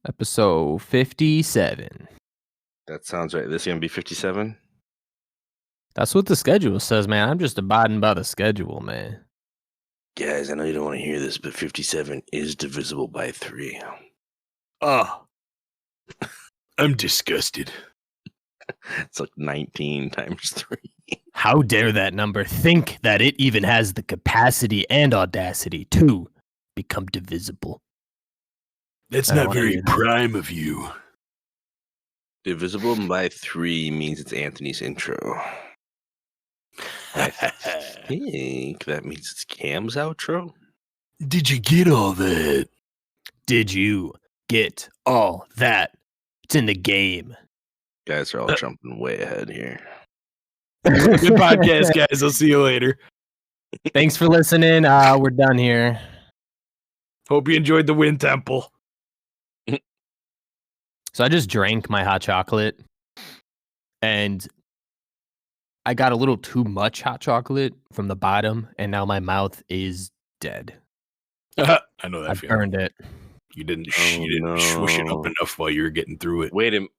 Episode 57. That sounds right. This is going to be 57? That's what the schedule says, man. I'm just abiding by the schedule, man. Guys, I know you don't want to hear this, but 57 is divisible by 3. Oh. I'm disgusted. It's like 19 times 3. How dare that number think that it even has the capacity and audacity to become divisible? That's not very prime of you. Divisible by 3 means it's Anthony's intro. I think that means it's Cam's outro. Did you get all that? Did you get all that? It's in the game. Guys are all jumping way ahead here. Good podcast, guys. I'll see you later. Thanks for listening. We're done here. Hope you enjoyed the Wind Temple. So I just drank my hot chocolate, and I got a little too much hot chocolate from the bottom, and now my mouth is dead. I know that I feeling. burned it. You didn't swoosh it up enough while you were getting through it.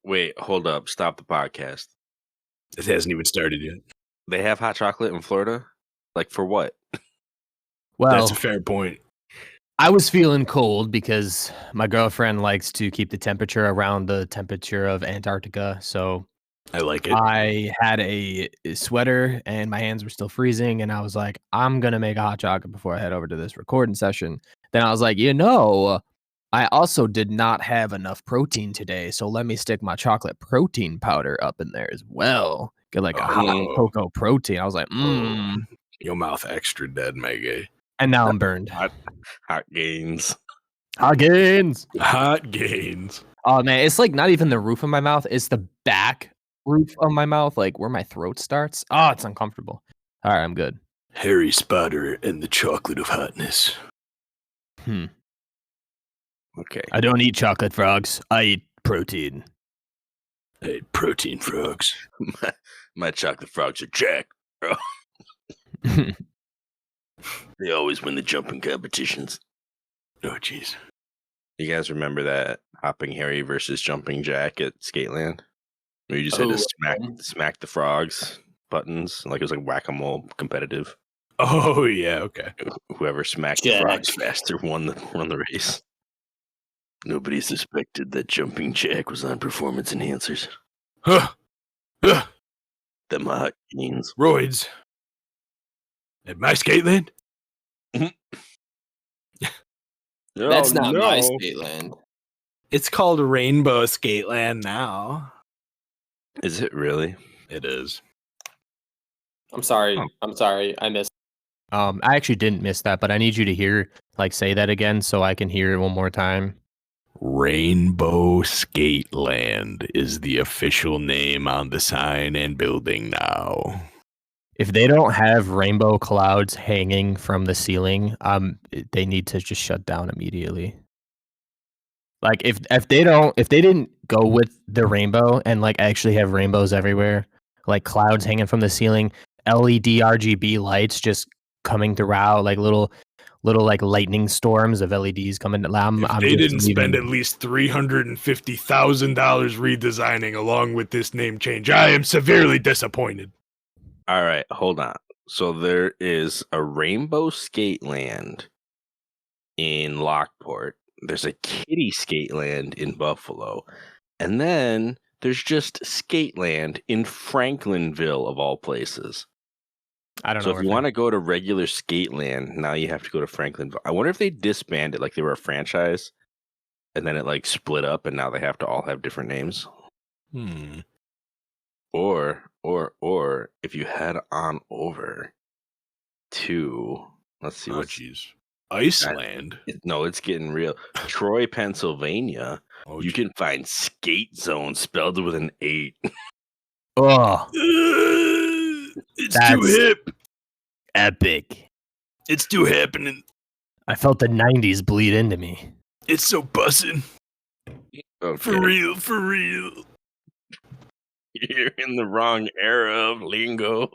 Wait, hold up. Stop the podcast. It hasn't even started yet. They have hot chocolate in Florida? Like, for what? Well, that's a fair point. I was feeling cold because my girlfriend likes to keep the temperature around the temperature of Antarctica. So I like it. I had a sweater and my hands were still freezing. And I was like, I'm going to make a hot chocolate before I head over to this recording session. Then I was like, I also did not have enough protein today. So let me stick my chocolate protein powder up in there as well. Get like a hot cocoa protein. I was like, Your mouth extra dead, my guy. And now I'm burned. Hot gains. Hot gains. Hot gains. Oh, man. It's like not even the roof of my mouth. It's the back roof of my mouth, like where my throat starts. Oh, it's uncomfortable. All right, I'm good. Harry Spotter and the chocolate of hotness. Okay. I don't eat chocolate frogs. I eat protein. I eat protein frogs. My chocolate frogs are jacked, bro. They always win the jumping competitions. Oh, jeez. You guys remember that Hopping Harry versus Jumping Jack at Skateland? Where you just had to smack the frogs buttons, like it was like whack-a-mole competitive. Oh, yeah, okay. Whoever smacked the frogs faster won the race. Nobody suspected that Jumping Jack was on performance enhancers. Them hot gains. Roids. At my Skateland? That's not my Skateland. It's called Rainbow Skateland now. Is it really? It is. I'm sorry. I missed. I actually didn't miss that, but I need you to say that again so I can hear it one more time. Rainbow Skateland is the official name on the sign and building now. If they don't have rainbow clouds hanging from the ceiling, they need to just shut down immediately. Like if they didn't go with the rainbow and like actually have rainbows everywhere, like clouds hanging from the ceiling, LED RGB lights just coming throughout, like little like lightning storms of LEDs coming. They didn't spend at least $350,000 redesigning along with this name change. I am severely disappointed. All right, hold on. So there is a Rainbow Skateland in Lockport. There's a Kiddie Skateland in Buffalo. And then there's just Skateland in Franklinville, of all places. I don't know. So if you want to go to regular Skateland, now you have to go to Franklinville. I wonder if they disbanded, like they were a franchise, and then it like split up, and now they have to all have different names. Or if you head on over to, let's see what Iceland. It's getting real. Troy, Pennsylvania. You can find Skate Zone spelled with an 8. Oh, it's too hip. Epic. It's too happening. I felt the 90s bleed into me. It's so bussin'. Okay. For real. You're in the wrong era of lingo.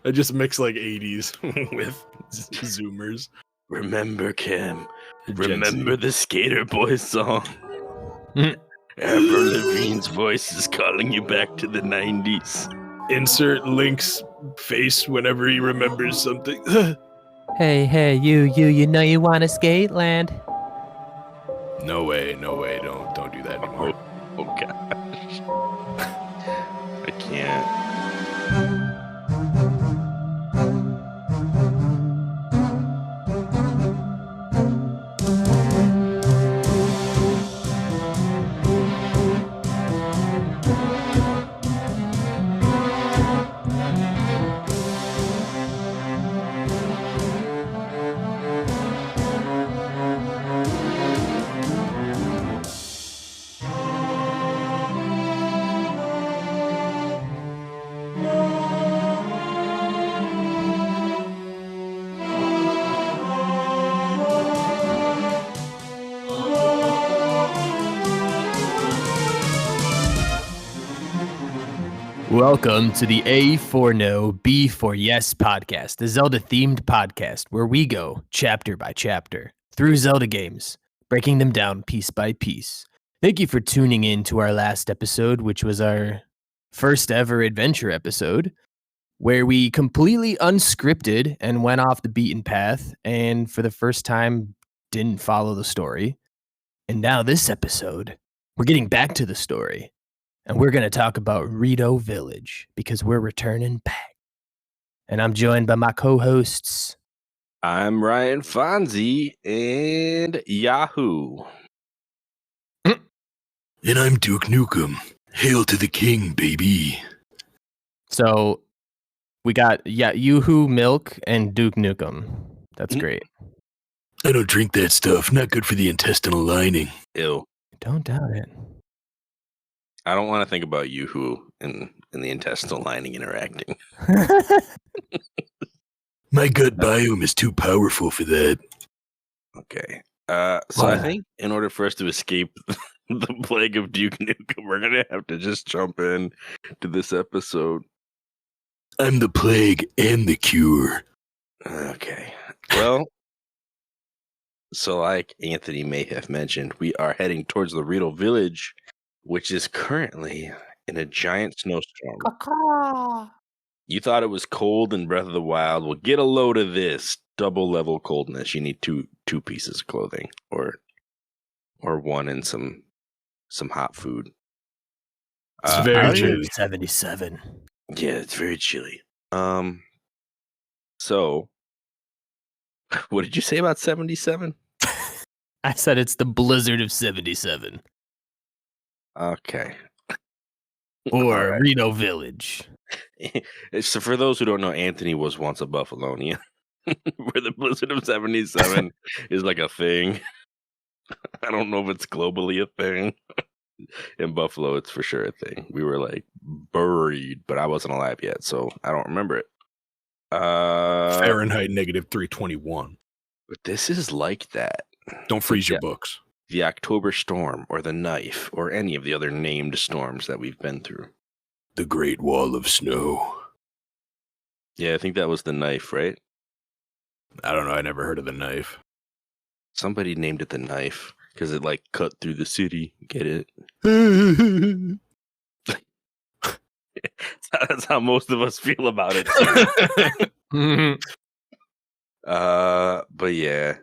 I just mix like 80s with Zoomers. Remember, Cam. Gen Z. Remember the Skater Boys song. Mm. Avril Lavigne's voice is calling you back to the 90s. Insert Link's face whenever he remembers something. Hey, you know you want to skate land? No way. Don't do that anymore. Oh gosh. I can't. Welcome to the A4NB4Y podcast, the Zelda-themed podcast where we go chapter by chapter through Zelda games, breaking them down piece by piece. Thank you for tuning in to our last episode, which was our first ever adventure episode, where we completely unscripted and went off the beaten path, and for the first time didn't follow the story. And now this episode, we're getting back to the story. And we're going to talk about Rito Village because we're returning back. And I'm joined by my co-hosts. I'm Ryan Fonzie and Yahoo. And I'm Duke Nukem. Hail to the king, baby. So we got Yoo-Hoo Milk and Duke Nukem. That's great. I don't drink that stuff. Not good for the intestinal lining. Ew. Don't doubt it. I don't want to think about Yoo-Hoo in the intestinal lining interacting. My gut biome is too powerful for that. Okay. So I think in order for us to escape the plague of Duke Nukem, we're gonna have to just jump in to this episode. I'm the plague and the cure. Okay. Well, so like Anthony may have mentioned, we are heading towards the Rito Village, which is currently in a giant snowstorm. You thought it was cold in Breath of the Wild. Well, get a load of this double level coldness. You need two pieces of clothing, or one and some hot food. It's very chilly. 77. Yeah, it's very chilly. So what did you say about 77? I said it's the blizzard of 77. Okay. Or Right. Rito Village. So for those who don't know, Anthony was once a Buffalonian, where the blizzard of 77 is like a thing. I don't know if it's globally a thing. In Buffalo, it's for sure a thing. We were like buried, but I wasn't alive yet, so I don't remember it. Fahrenheit negative 321. But this is like that. Don't freeze your Yeah. books. The October storm, or the knife, or any of the other named storms that we've been through. The Great Wall of Snow. Yeah, I think that was the knife, right? I don't know. I never heard of the knife. Somebody named it the knife because it like cut through the city. Get it? That's how most of us feel about it. But yeah,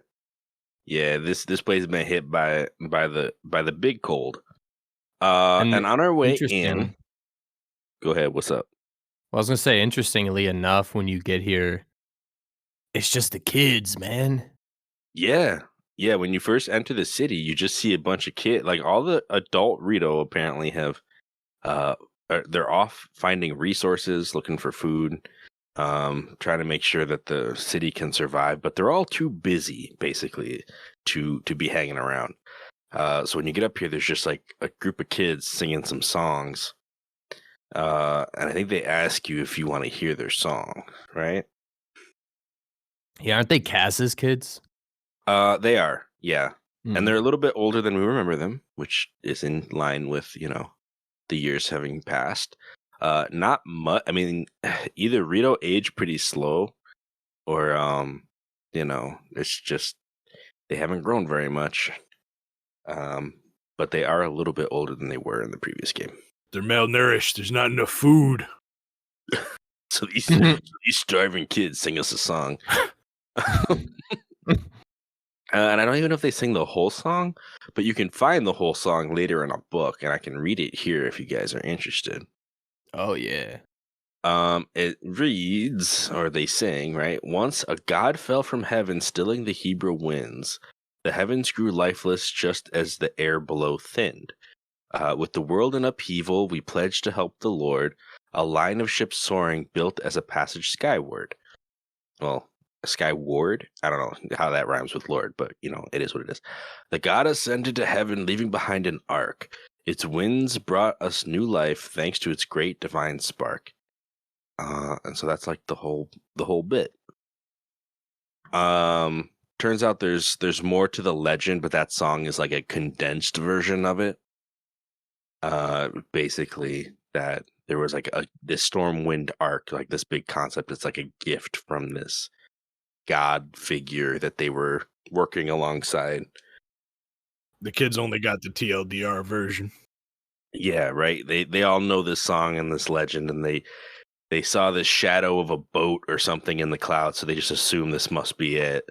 this place has been hit by the big cold. And on our way in, go ahead. What's up? Well, I was going to say, interestingly enough, when you get here, it's just the kids, man. Yeah. When you first enter the city, you just see a bunch of kids. Like all the adult Rito apparently have, they're off finding resources, looking for food, trying to make sure that the city can survive. But they're all too busy, basically, to be hanging around. So when you get up here, there's just like a group of kids singing some songs. And I think they ask you if you want to hear their song, right? Yeah, aren't they Cass's kids? They are, yeah. And they're a little bit older than we remember them, which is in line with, the years having passed. Not much. I mean, either Rito aged pretty slow, or it's just they haven't grown very much. But they are a little bit older than they were in the previous game. They're malnourished. There's not enough food. So these starving kids sing us a song. And I don't even know if they sing the whole song, but you can find the whole song later in a book, and I can read it here if you guys are interested. Oh, yeah. It reads, or they sing, right? Once a god fell from heaven, stilling the Hebrew winds. The heavens grew lifeless just as the air below thinned. With the world in upheaval, we pledged to help the Lord, a line of ships soaring built as a passage skyward. Well, skyward? I don't know how that rhymes with Lord, but, it is what it is. The god ascended to heaven, leaving behind an ark. Its winds brought us new life, thanks to its great divine spark. And so that's like the whole bit. Turns out there's more to the legend, but that song is like a condensed version of it. Basically that there was like this storm wind arc, like this big concept. It's like a gift from this god figure that they were working alongside. The kids only got the TLDR version. Yeah, right. They all know this song and this legend, and they saw this shadow of a boat or something in the clouds, so they just assume this must be it.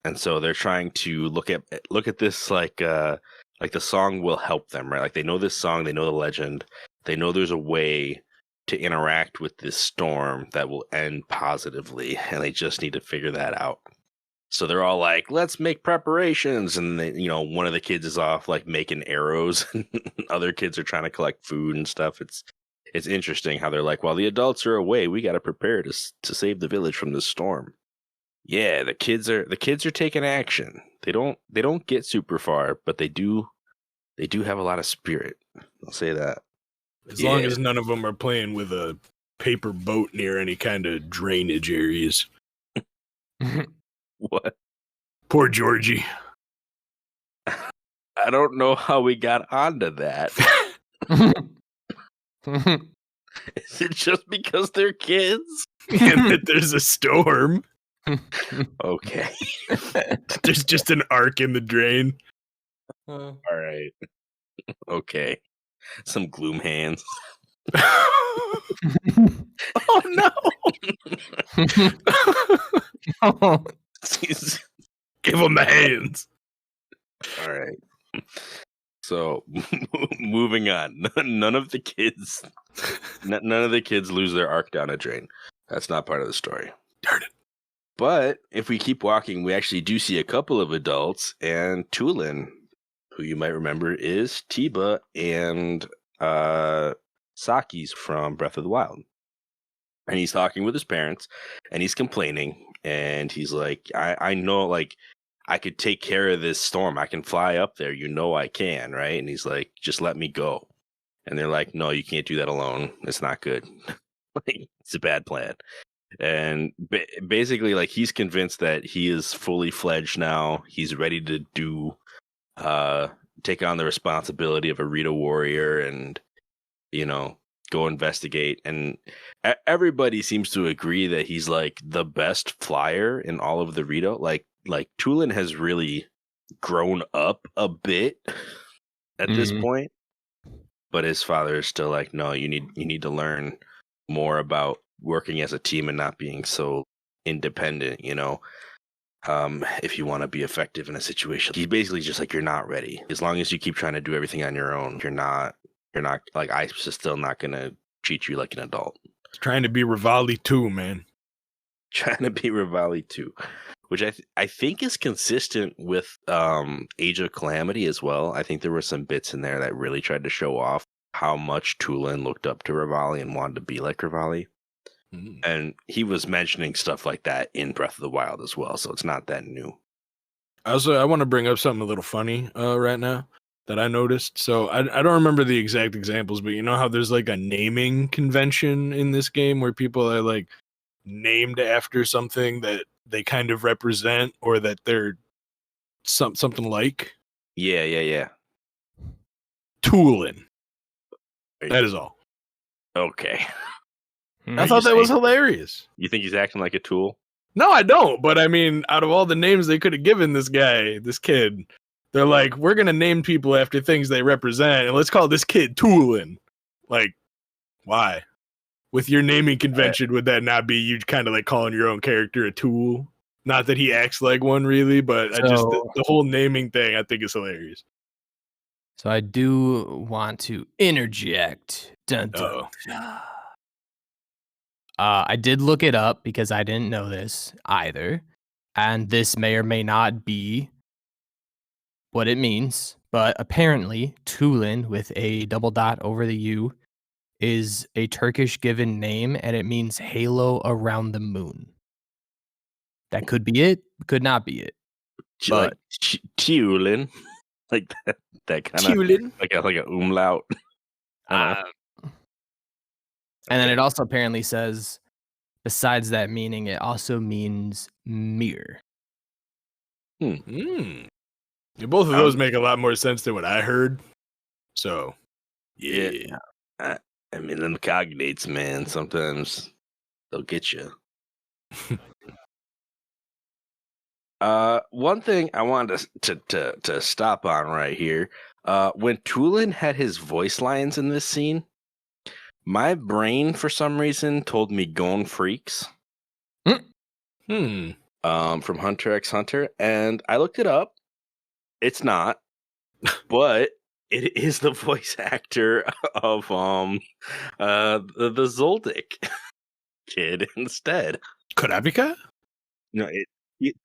And so they're trying to look at this like the song will help them, right? Like they know this song, they know the legend, they know there's a way to interact with this storm that will end positively, and they just need to figure that out. So they're all like, let's make preparations. And they, one of the kids is off like making arrows and other kids are trying to collect food and stuff. It's interesting how they're like, while the adults are away, we got to prepare to save the village from this storm. Yeah, the kids are taking action. They don't get super far, but they do have a lot of spirit. I'll say that. As long as none of them are playing with a paper boat near any kind of drainage areas. What? Poor Georgie. I don't know how we got onto that. Is it just because they're kids? And that there's a storm. Okay. There's just an arc in the drain. All right. Okay. Some gloom hands. Oh no! Give them the hands. All right. So, moving on. None of the kids lose their arc down a drain. That's not part of the story. Darn it. But if we keep walking, we actually do see a couple of adults, and Tülin, who you might remember is Tiba and Saki's from Breath of the Wild. And he's talking with his parents, and he's complaining, and he's like, I know, like, I could take care of this storm. I can fly up there. I can, right? And he's like, just let me go. And they're like, no, you can't do that alone. It's not good. It's a bad plan. And basically, like, he's convinced that he is fully fledged now. He's ready to take on the responsibility of a Rito warrior and, go investigate. And everybody seems to agree that he's like the best flyer in all of the Rito. Like Tülin has really grown up a bit at this point, but his father is still like, no, you need to learn more about working as a team and not being so independent, if you want to be effective in a situation. He's basically just like, you're not ready. As long as you keep trying to do everything on your own, you're not like, I'm still not going to treat you like an adult. He's trying to be Rivali too, man. Trying to be Rivali too, which I think is consistent with Age of Calamity as well. I think there were some bits in there that really tried to show off how much Tülin looked up to Rivali and wanted to be like Rivali. And he was mentioning stuff like that in Breath of the Wild as well, so it's not that new. Also, I want to bring up something a little funny right now that I noticed. So I don't remember the exact examples, but you know how there's like a naming convention in this game where people are like named after something that they kind of represent or that they're something like? Yeah. Tülin. That is all. Okay. I thought that was hilarious. You think he's acting like a tool? No, I don't. But I mean, out of all the names they could have given this kid, they're like, we're gonna name people after things they represent, and let's call this kid Tülin. Like, why? With your naming convention, would that not be you kind of like calling your own character a tool? Not that he acts like one, really, but the whole naming thing I think is hilarious. So I do want to interject. Dun, dun. I did look it up because I didn't know this either. And this may or may not be what it means. But apparently, Tülin with a double dot over the U is a Turkish given name, and it means halo around the moon. That could be it, could not be it. Like Tülin, like that kind of like a umlaut. And then it also apparently says, besides that meaning, it also means mirror. Yeah, both of those make a lot more sense than what I heard. So, yeah. I mean, them cognates, man, sometimes they'll get you. One thing I wanted to stop on right here. When Tülin had his voice lines in this scene, my brain for some reason told me "Gone Freaks." From Hunter x Hunter, and I looked it up. It's not, but it is the voice actor of the Zoldyck kid instead. Kurapika? No,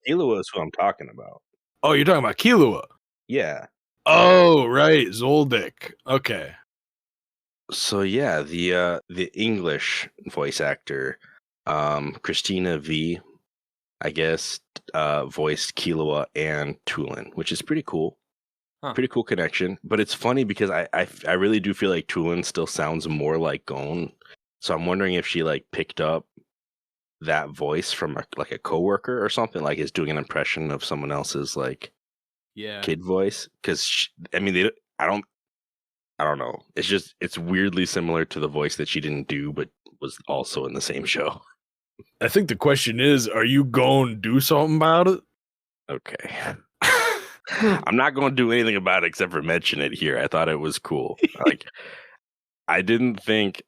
Killua is who I'm talking about. Oh, you're talking about Killua? Yeah. Oh, right, Zoldyck. Okay. So yeah, the English voice actor, Christina V, I guess, voiced Killua and Tülin, which is pretty cool. Pretty cool connection. But it's funny because I really do feel like Tülin still sounds more like Gon. So I'm wondering if she like picked up that voice from a coworker or something, like is doing an impression of someone else's like kid voice. Because I mean, I don't know. It's weirdly similar to the voice that she didn't do, but was also in the same show. I think the question is, are you going to do something about it? Okay. I'm not going to do anything about it except for mention it here. I thought it was cool. Like, I didn't think,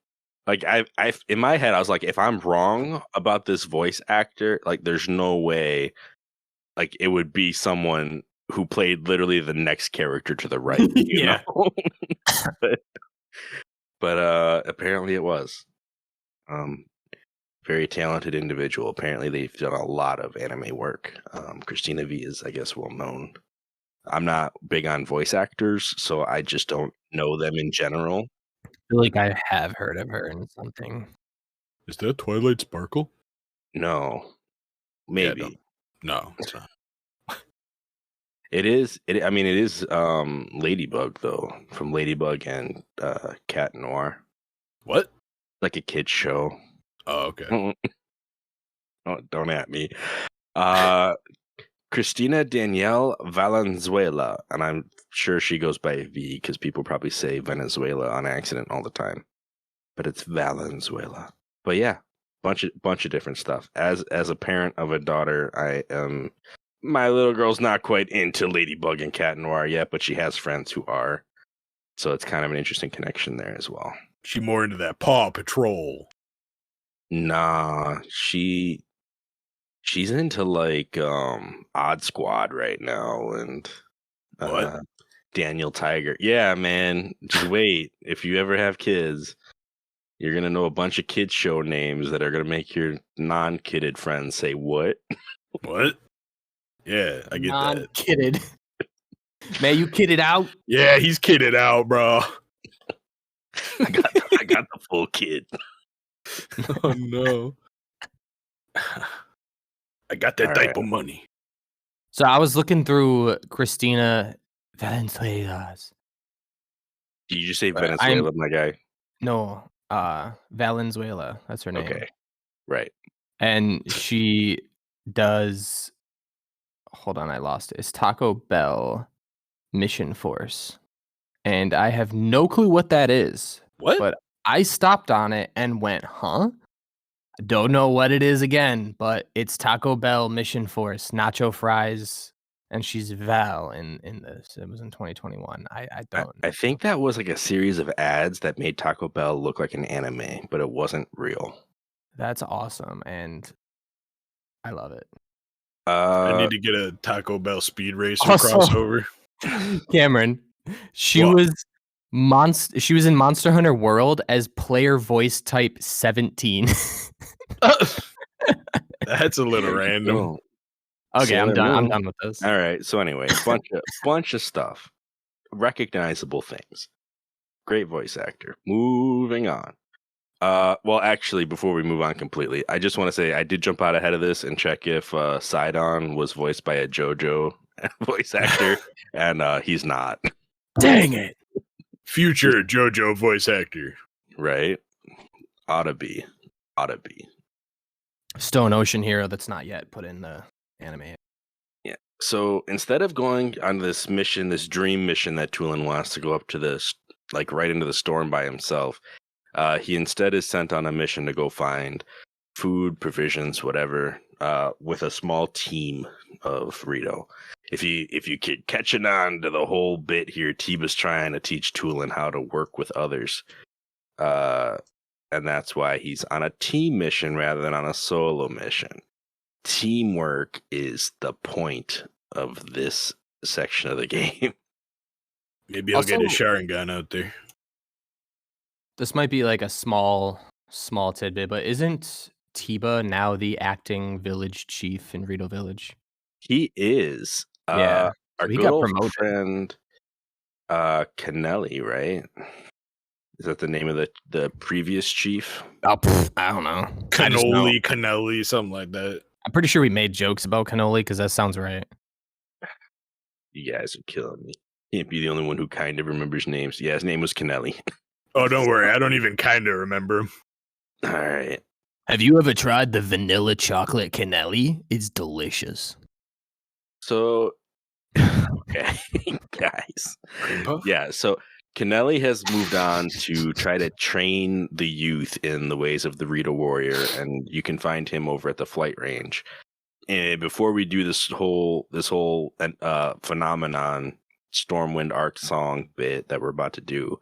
like, I in my head, I was like, if I'm wrong about this voice actor, like, there's no way, like, it would be someone who played literally the next character to the right. You know? but apparently it was. Very talented individual. Apparently they've done a lot of anime work. Christina V is, I guess, well known. I'm not big on voice actors, so I just don't know them in general. I feel like I have heard of her in something. Is that Twilight Sparkle? No. Maybe. Yeah, no, it's not. It is Ladybug though, from Ladybug and Cat Noir. What? Like a kid's show. Oh, okay. Oh, don't at me. Christina Danielle Valenzuela, and I'm sure she goes by V because people probably say Venezuela on accident all the time, but it's Valenzuela. But yeah, bunch of different stuff. As a parent of a daughter, my little girl's not quite into Ladybug and Cat Noir yet, but she has friends who are, so it's kind of an interesting connection there as well. She more into that Paw Patrol. Nah, she's into like Odd Squad right now and Daniel Tiger. Yeah, man. Just wait. If you ever have kids, you're gonna know a bunch of kids show names that are gonna make your non-kidded friends say what? What? Yeah, I get that. Non-kidded. Man, you kidded out? Yeah, he's kidded out, bro. I got the full kid. Oh no. I got that diaper money. So I was looking through Christina Valenzuela's. Did you just say Venezuela, my guy? No, Valenzuela. That's her name. Okay, right. And she does. Hold on, I lost it. It's Taco Bell Mission Force, and I have no clue what that is. What? But I stopped on it and went, huh? Don't know what it is again, but it's Taco Bell Mission Force, nacho fries, and she's Val in this. It was in 2021. I don't I think that was like a series of ads that made Taco Bell look like an anime, but it wasn't real. That's awesome, and I love it. I need to get a Taco Bell Speed Racer Also- crossover. Cameron, she What? was she was in Monster Hunter World as player voice type 17. That's a little random. Oh, Okay, I'm Sailor done. I'm Moon. done with this. All right. So anyway, bunch of stuff, recognizable things. Great voice actor. Moving on. Well, actually, before we move on completely, I just want to say I did jump out ahead of this and check if Sidon was voiced by a JoJo voice actor, and he's not. Dang it. Future JoJo voice actor. Right? Ought to be. Stone Ocean hero that's not yet put in the anime. Yeah. So instead of going on this mission, this dream mission that Tülin wants to go up to this, like right into the storm by himself, he instead is sent on a mission to go find food, provisions, whatever, with a small team of Rito. If you catching on to the whole bit here, Tiba's trying to teach Tülin how to work with others. And that's why he's on a team mission rather than on a solo mission. Teamwork is the point of this section of the game. Maybe I'll get a Sharingan out there. This might be like a small tidbit, but isn't Tiba now the acting village chief in Rito Village? He is. Yeah. Our So he good got old promoted. friend, Kennelly, right? Is that the name of the previous chief? Oh, I don't know. Cannoli, something like that. I'm pretty sure we made jokes about cannoli because that sounds right. You guys are killing me. Can't be the only one who kind of remembers names. Yeah, his name was Kennelly. Oh, don't worry. I don't even kind of remember him. All right. Have you ever tried the vanilla chocolate cannelli? It's delicious. So, okay, guys. Yeah, so Kennelly has moved on to try to train the youth in the ways of the Rito warrior, and you can find him over at the flight range. And before we do this whole phenomenon Stormwind Arc song bit that we're about to do,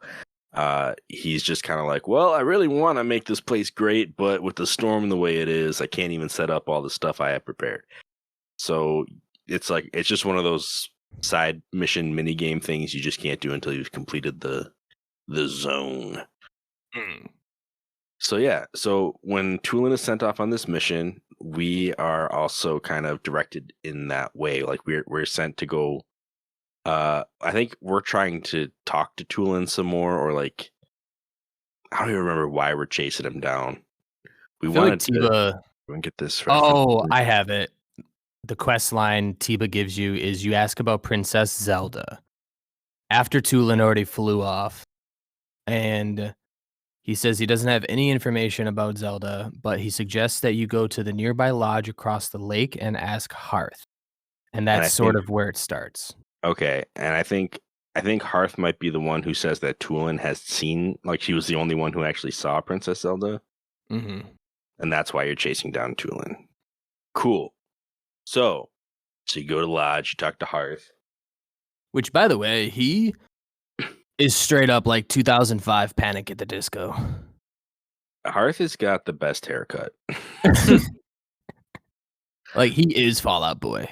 he's just kind of like, well, I really want to make this place great, but with the storm the way it is, I can't even set up all the stuff I have prepared. So it's just one of those side mission mini game things you just can't do until you've completed the zone. So yeah, so when Tülin is sent off on this mission, we are also kind of directed in that way. Like we're sent to go. I think we're trying to talk to Tülin some more, or like I don't even remember why we're chasing him down. We wanted to get this. Oh, I have it. The quest line Tiba gives you is you ask about Princess Zelda. After Tülin already flew off, and he says he doesn't have any information about Zelda, but he suggests that you go to the nearby lodge across the lake and ask Hearth. And that's sort of where it starts. Okay, and I think Hearth might be the one who says that Tülin has seen, like she was the only one who actually saw Princess Zelda. Mm-hmm. And that's why you're chasing down Tülin. Cool. So you go to the lodge, you talk to Hearth. Which, by the way, he is straight up like 2005 Panic at the Disco. Hearth has got the best haircut. Like, he is Fallout Boy.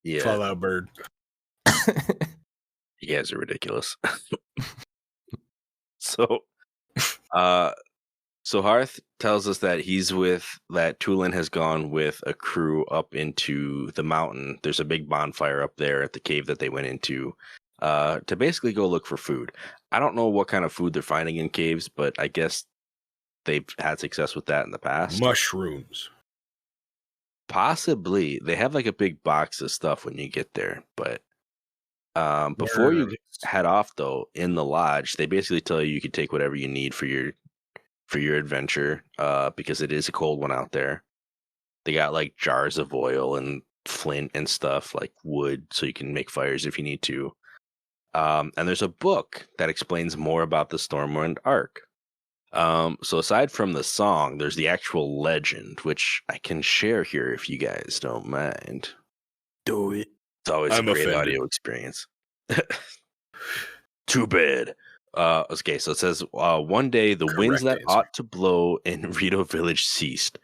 Yeah. Fallout Bird. You guys are ridiculous. So Hearth tells us that Tülin has gone with a crew up into the mountain. There's a big bonfire up there at the cave that they went into to basically go look for food. I don't know what kind of food they're finding in caves, but I guess they've had success with that in the past. Mushrooms. Possibly. They have like a big box of stuff when you get there, but before you head off though, in the lodge, they basically tell you can take whatever you need for your adventure, because it is a cold one out there. They got like jars of oil and flint and stuff, like wood, so you can make fires if you need to. And there's a book that explains more about the Stormwind Arc. So aside from the song, there's the actual legend, which I can share here if you guys don't mind. Do it. It's always I'm a great offended. audio experience. Too bad. Okay, so it says, one day the winds Correct that answer. ought to blow in Rito Village ceased.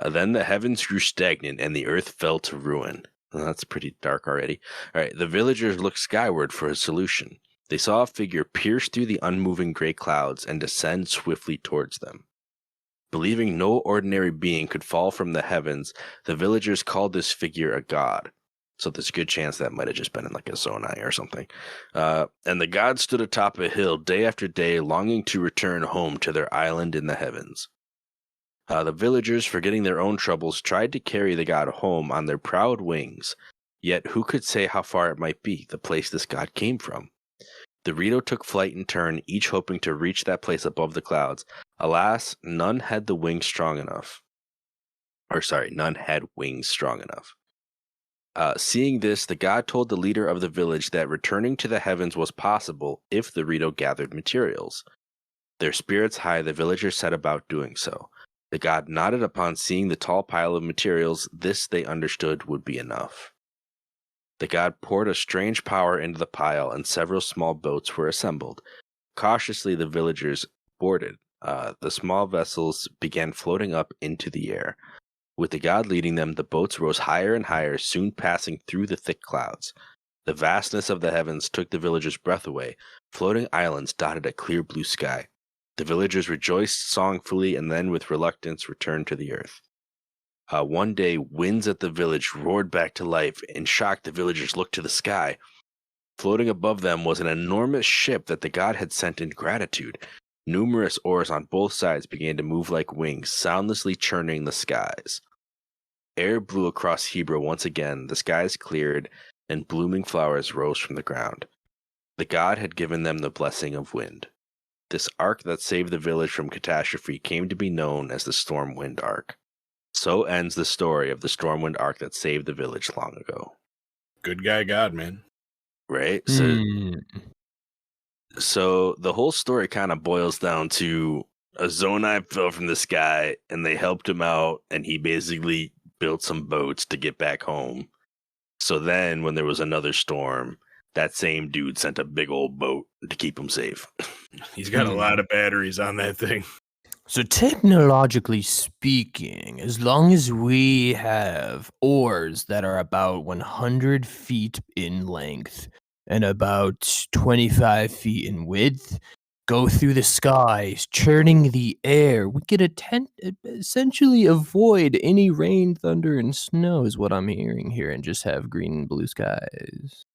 Then the heavens grew stagnant and the earth fell to ruin. Well, that's pretty dark already. All right, the villagers looked skyward for a solution. They saw a figure pierce through the unmoving gray clouds and descend swiftly towards them. Believing no ordinary being could fall from the heavens, the villagers called this figure a god. So there's a good chance that might have just been in like a Zonai or something. And the god stood atop a hill day after day, longing to return home to their island in the heavens. The villagers, forgetting their own troubles, tried to carry the god home on their proud wings. Yet who could say how far it might be, the place this god came from? The Rito took flight in turn, each hoping to reach that place above the clouds. Alas, none had wings strong enough. Seeing this, the god told the leader of the village that returning to the heavens was possible if the Rito gathered materials. Their spirits high, the villagers set about doing so. The god nodded upon seeing the tall pile of materials. This, they understood, would be enough. The god poured a strange power into the pile, and several small boats were assembled. Cautiously, the villagers boarded. The small vessels began floating up into the air. With the god leading them, the boats rose higher and higher, soon passing through the thick clouds. The vastness of the heavens took the villagers' breath away. Floating islands dotted a clear blue sky. The villagers rejoiced songfully and then, with reluctance, returned to the earth. One day, winds at the village roared back to life. In shock, the villagers looked to the sky. Floating above them was an enormous ship that the god had sent in gratitude. Numerous oars on both sides began to move like wings, soundlessly churning the skies. Air blew across Hebrew once again, the skies cleared, and blooming flowers rose from the ground. The god had given them the blessing of wind. This ark that saved the village from catastrophe came to be known as the Stormwind Ark. So ends the story of the Stormwind Ark that saved the village long ago. Good guy God, man. Right? So the whole story kind of boils down to a Zonai fell from the sky and they helped him out, and he basically built some boats to get back home. So then when there was another storm, that same dude sent a big old boat to keep him safe. He's got a lot of batteries on that thing. So technologically speaking, as long as we have oars that are about 100 feet in length and about 25 feet in width, go through the skies, churning the air, we could essentially avoid any rain, thunder, and snow is what I'm hearing here, and just have green and blue skies.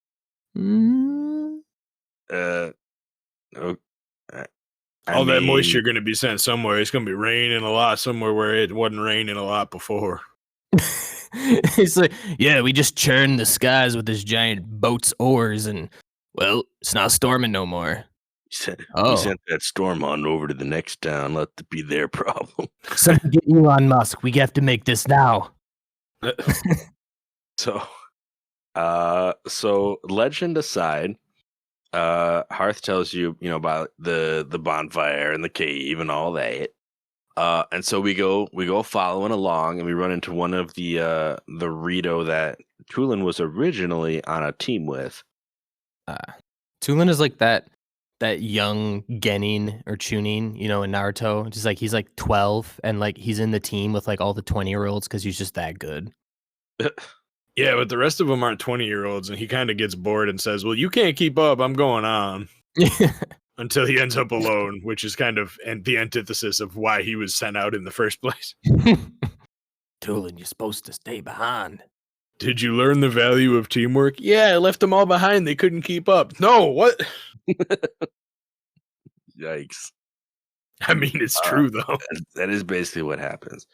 All that moisture going to be sent somewhere. It's going to be raining a lot somewhere where it wasn't raining a lot before. It's like, yeah, we just churn the skies with this giant boat's oars, and, well, it's not storming no more. We sent that storm on over to the next town. Let it be their problem. Somebody get Elon Musk. We have to make this now. So legend aside, Hearth tells you, about the bonfire and the cave and all that. And so we go following along, and we run into one of the Rito that Tülin was originally on a team with. Tülin is like that young Genin or Chunin, in Naruto. Just like he's like 12 and like he's in the team with like all the 20-year-olds because he's just that good. Yeah, but the rest of them aren't 20-year-olds, and he kind of gets bored and says, well, you can't keep up, I'm going on. Until he ends up alone, which is kind of the antithesis of why he was sent out in the first place. Tülin, you're supposed to stay behind. Did you learn the value of teamwork? Yeah, I left them all behind. They couldn't keep up. No, what? Yikes. I mean, it's true, though. That is basically what happens.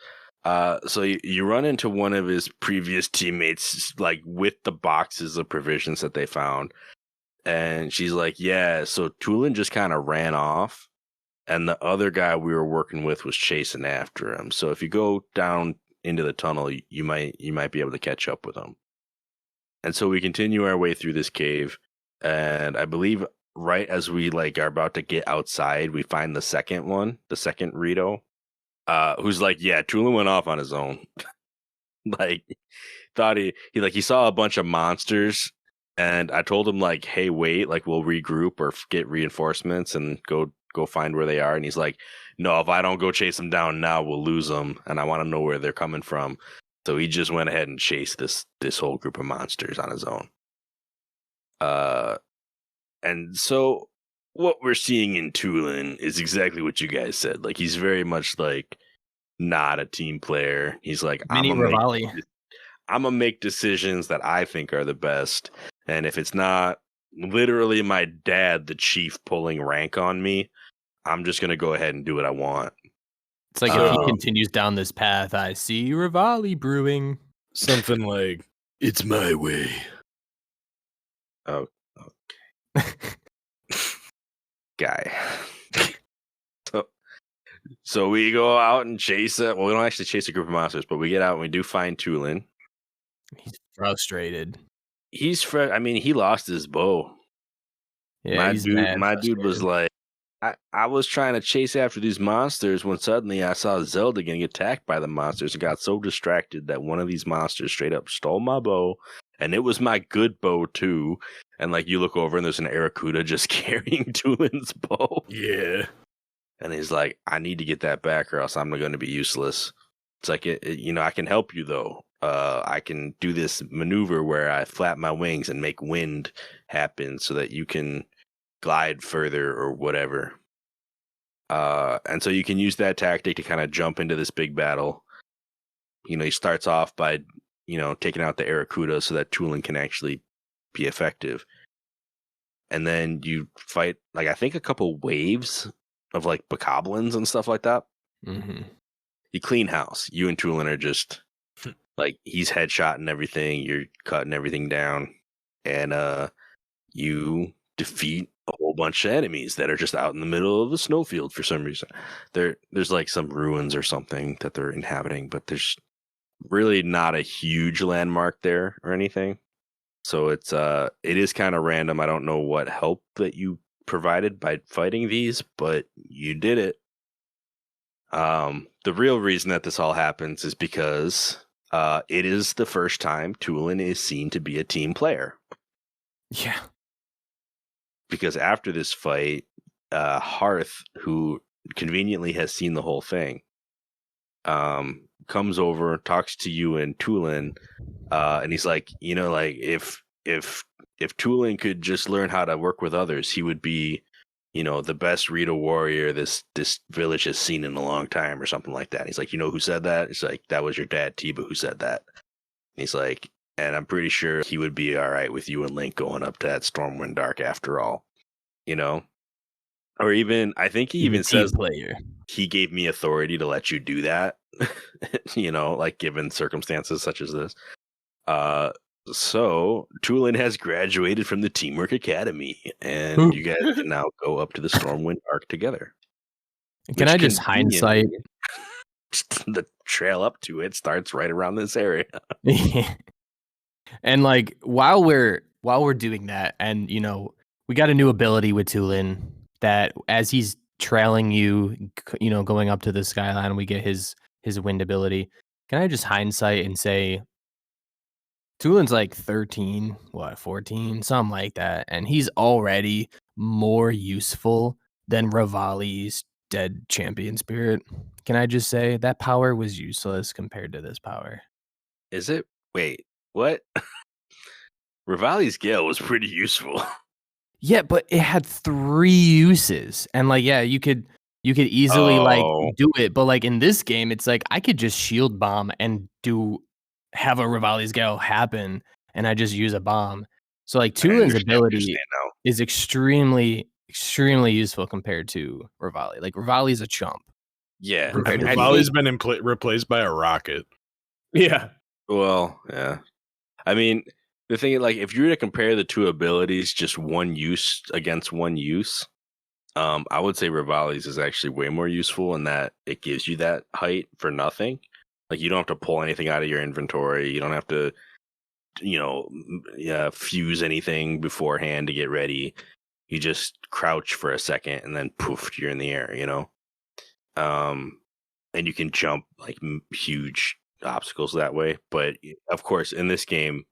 So you run into one of his previous teammates, like with the boxes of provisions that they found. And she's like, yeah, so Tülin just kind of ran off. And the other guy we were working with was chasing after him. So if you go down into the tunnel, you might be able to catch up with him. And so we continue our way through this cave. And I believe right as we like are about to get outside, we find the second Rito, who's like, yeah, Tülin went off on his own. Like, thought he saw a bunch of monsters, and I told him like, hey, wait, like we'll regroup or get reinforcements and go find where they are. And he's like, no, if I don't go chase them down now, we'll lose them, and I want to know where they're coming from. So he just went ahead and chased this whole group of monsters on his own. And so what we're seeing in Tülin is exactly what you guys said. Like, he's very much like not a team player. He's like, I'm gonna make decisions that I think are the best, and if it's not literally my dad, the chief, pulling rank on me, I'm just gonna go ahead and do what I want. It's like if he continues down this path, I see Rivali brewing. Something like, it's my way. Oh, okay. Guy. So we go out and chase it. Well, we don't actually chase a group of monsters, but we get out and we do find Tülin. He's frustrated. I mean, he lost his bow. Yeah, my dude was like, I was trying to chase after these monsters when suddenly I saw Zelda getting attacked by the monsters and got so distracted that one of these monsters straight up stole my bow, and it was my good bow too. And like, you look over and there's an Aracuda just carrying Tülin's bow. Yeah. And he's like, I need to get that back or else I'm going to be useless. It's like, I can help you though. I can do this maneuver where I flap my wings and make wind happen so that you can glide further or whatever. And so you can use that tactic to kind of jump into this big battle. He starts off by, taking out the Aracuda so that Tülin can actually be effective. And then you fight, like, I think a couple waves of like bokoblins and stuff like that. Mm-hmm. You clean house. You and Tülin are just like, he's headshotting everything. You're cutting everything down, and you defeat a whole bunch of enemies that are just out in the middle of the snowfield for some reason. There's like some ruins or something that they're inhabiting, but there's really not a huge landmark there or anything. So it is kind of random. I don't know what help that you provided by fighting these, but you did it. The real reason that this all happens is because it is the first time Tülin is seen to be a team player. Yeah. Because after this fight, Hearth, who conveniently has seen the whole thing, comes over, talks to you and Tülin, and he's like, if Tülin could just learn how to work with others, he would be, the best Rito warrior this village has seen in a long time or something like that. And he's like, who said that? It's like, that was your dad, Tiba, who said that. And he's like, and I'm pretty sure he would be all right with you and Link going up to that Stormwind Dark after all, or even, I think he even says player. He gave me authority to let you do that, like given circumstances such as this. So Tülin has graduated from the Teamwork Academy, and you guys can now go up to the Stormwind Arc together. Can I just hindsight? The trail up to it starts right around this area. And like while we're doing that, and we got a new ability with Tülin that as he's trailing you, going up to the skyline, we get his wind ability. Can I just hindsight and say Tülin's like 13, 14, something like that, and he's already more useful than Rivali's dead champion spirit. Can I just say that power was useless compared to this power? Is it? Wait, what? Rivali's Gale was pretty useful. Yeah, but it had 3 uses, and like, yeah, you could easily like do it, but like in this game, it's like I could just shield bomb and have a Rivali's Gale happen, and I just use a bomb. So like Tülin's ability is extremely, extremely useful compared to Rivali. Like Rivali's a chump. Yeah, Rivali's been replaced by a rocket. Yeah. Well, yeah. I mean, the thing is, like, if you were to compare the two abilities, just one use against one use, I would say Rivali's is actually way more useful in that it gives you that height for nothing. Like, you don't have to pull anything out of your inventory. You don't have to, fuse anything beforehand to get ready. you just crouch for a second and then poof, you're in the air, you know? And you can jump like huge obstacles that way. But of course, in this game,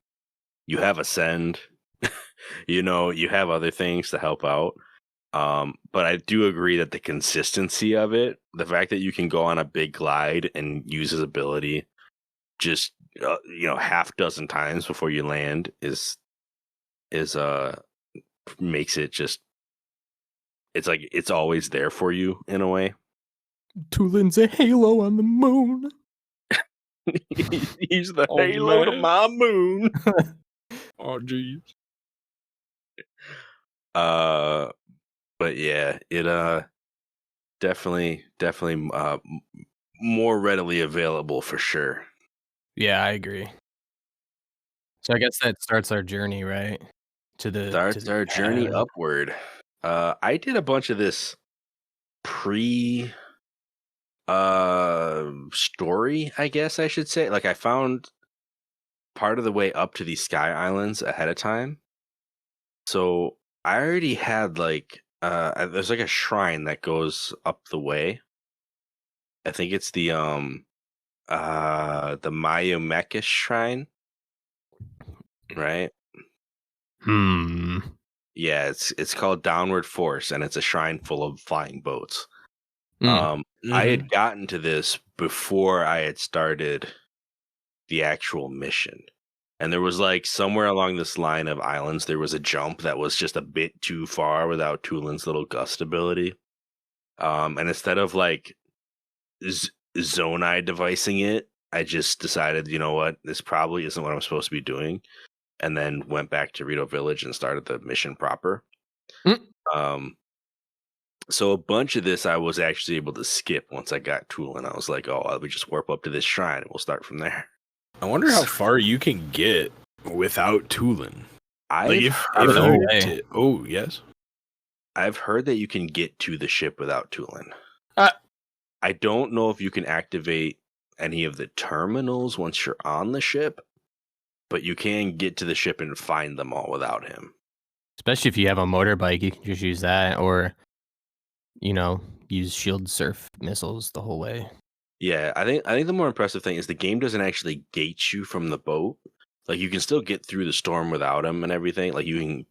you have ascend, you know, you have other things to help out. But I do agree that the consistency of it, the fact that you can go on a big glide and use his ability just half dozen times before you land is makes it just, it's like it's always there for you in a way. Tülin's a halo on the moon. He's the halo to my moon. Oh geez. But yeah, it definitely more readily available for sure. Yeah, I agree. So I guess that starts our journey, right? Starts our journey upward. I did a bunch of this pre story, I guess I should say. Like I found part of the way up to these sky islands ahead of time. So I already had like there's like a shrine that goes up the way. I think it's the Mayomekis shrine. Right? Yeah, it's called Downward Force, and it's a shrine full of flying boats. I had gotten to this before I had started the actual mission. And there was like somewhere along this line of islands, there was a jump that was just a bit too far without Tulin's little gust ability. And instead of like Zonai devising it, I just decided, you know what, this probably isn't what I'm supposed to be doing. And then went back to Rito Village and started the mission proper. So a bunch of this I was actually able to skip once I got Tülin. I was like, oh, I'll just warp up to this shrine and we'll start from there. I wonder how far you can get without Tülin. Yes. I've heard that you can get to the ship without Tülin. I don't know if you can activate any of the terminals once you're on the ship, but you can get to the ship and find them all without him. Especially if you have a motorbike, you can just use that, or use shield surf missiles the whole way. Yeah, I think the more impressive thing is the game doesn't actually gate you from the boat. Like you can still get through the storm without him and everything. Like you can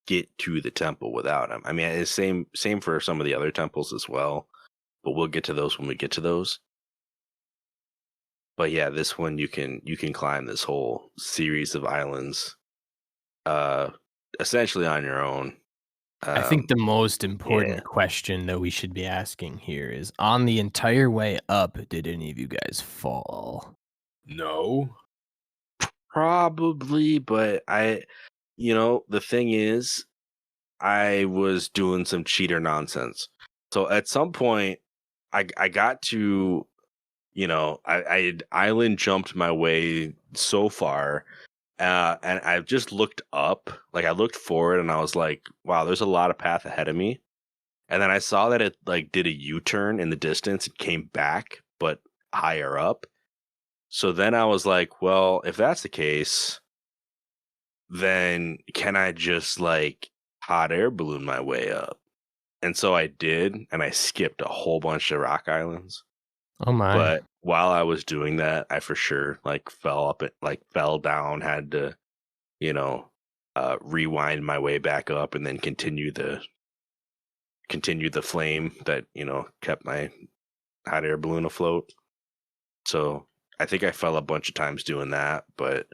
get to the temple without him. I mean, it's same for some of the other temples as well, but we'll get to those when we get to those. But yeah, this one you can climb this whole series of islands, essentially on your own. I think the most important question that we should be asking here is, on the entire way up, did any of you guys fall? No. Probably, but the thing is, I was doing some cheater nonsense. So at some point, I got to, I island jumped my way so far. And I just looked up, like I looked forward and I was like, wow, there's a lot of path ahead of me. And then I saw that it like did a U-turn in the distance and came back, but higher up. So then I was like, well, if that's the case, then can I just like hot air balloon my way up? And so I did, and I skipped a whole bunch of rock islands. Oh my. But while I was doing that, I for sure like fell down, had to, rewind my way back up and then continue the flame that, kept my hot air balloon afloat. So I think I fell a bunch of times doing that, but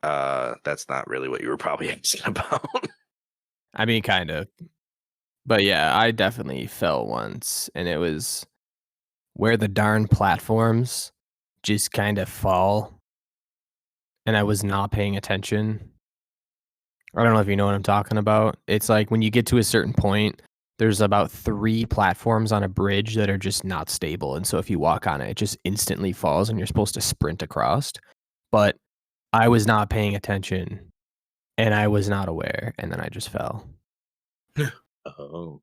that's not really what you were probably asking about. I mean, kind of. But yeah, I definitely fell once, and it was where the darn platforms just kind of fall, and I was not paying attention. I don't know if you know what I'm talking about. It's like when you get to a certain point, there's about 3 platforms on a bridge that are just not stable, and so if you walk on it, it just instantly falls, and you're supposed to sprint across. But I was not paying attention, and I was not aware, and then I just fell. Oh.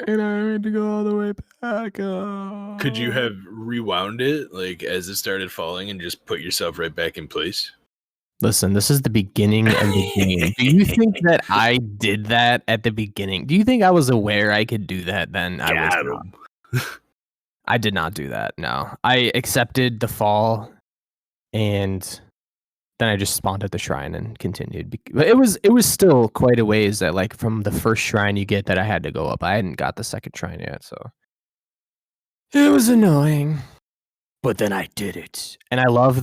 And I had to go all the way back up. Could you have rewound it, like, as it started falling and just put yourself right back in place? Listen, this is the beginning of the game. Do you think that I did that at the beginning? Do you think I was aware I could do that then? I was Got not. him. I did not do that, no. I accepted the fall, and then I just spawned at the shrine and continued. But it was still quite a ways that, like, from the first shrine you get that I had to go up. I hadn't got the second shrine yet, so it was annoying. But then I did it. And I love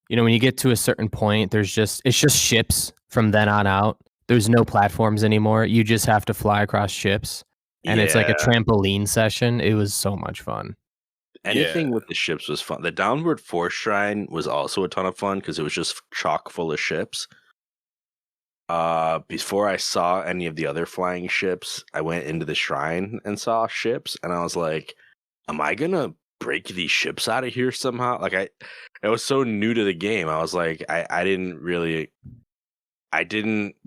when you get to a certain point, it's just ships from then on out. There's no platforms anymore. You just have to fly across ships. And it's like a trampoline session. It was so much fun. Anything with the ships was fun. The Downward Force Shrine was also a ton of fun because it was just chock full of ships. Before I saw any of the other flying ships, I went into the shrine and saw ships, and I was like, am I gonna break these ships out of here somehow? Like, it was so new to the game. I was like, I didn't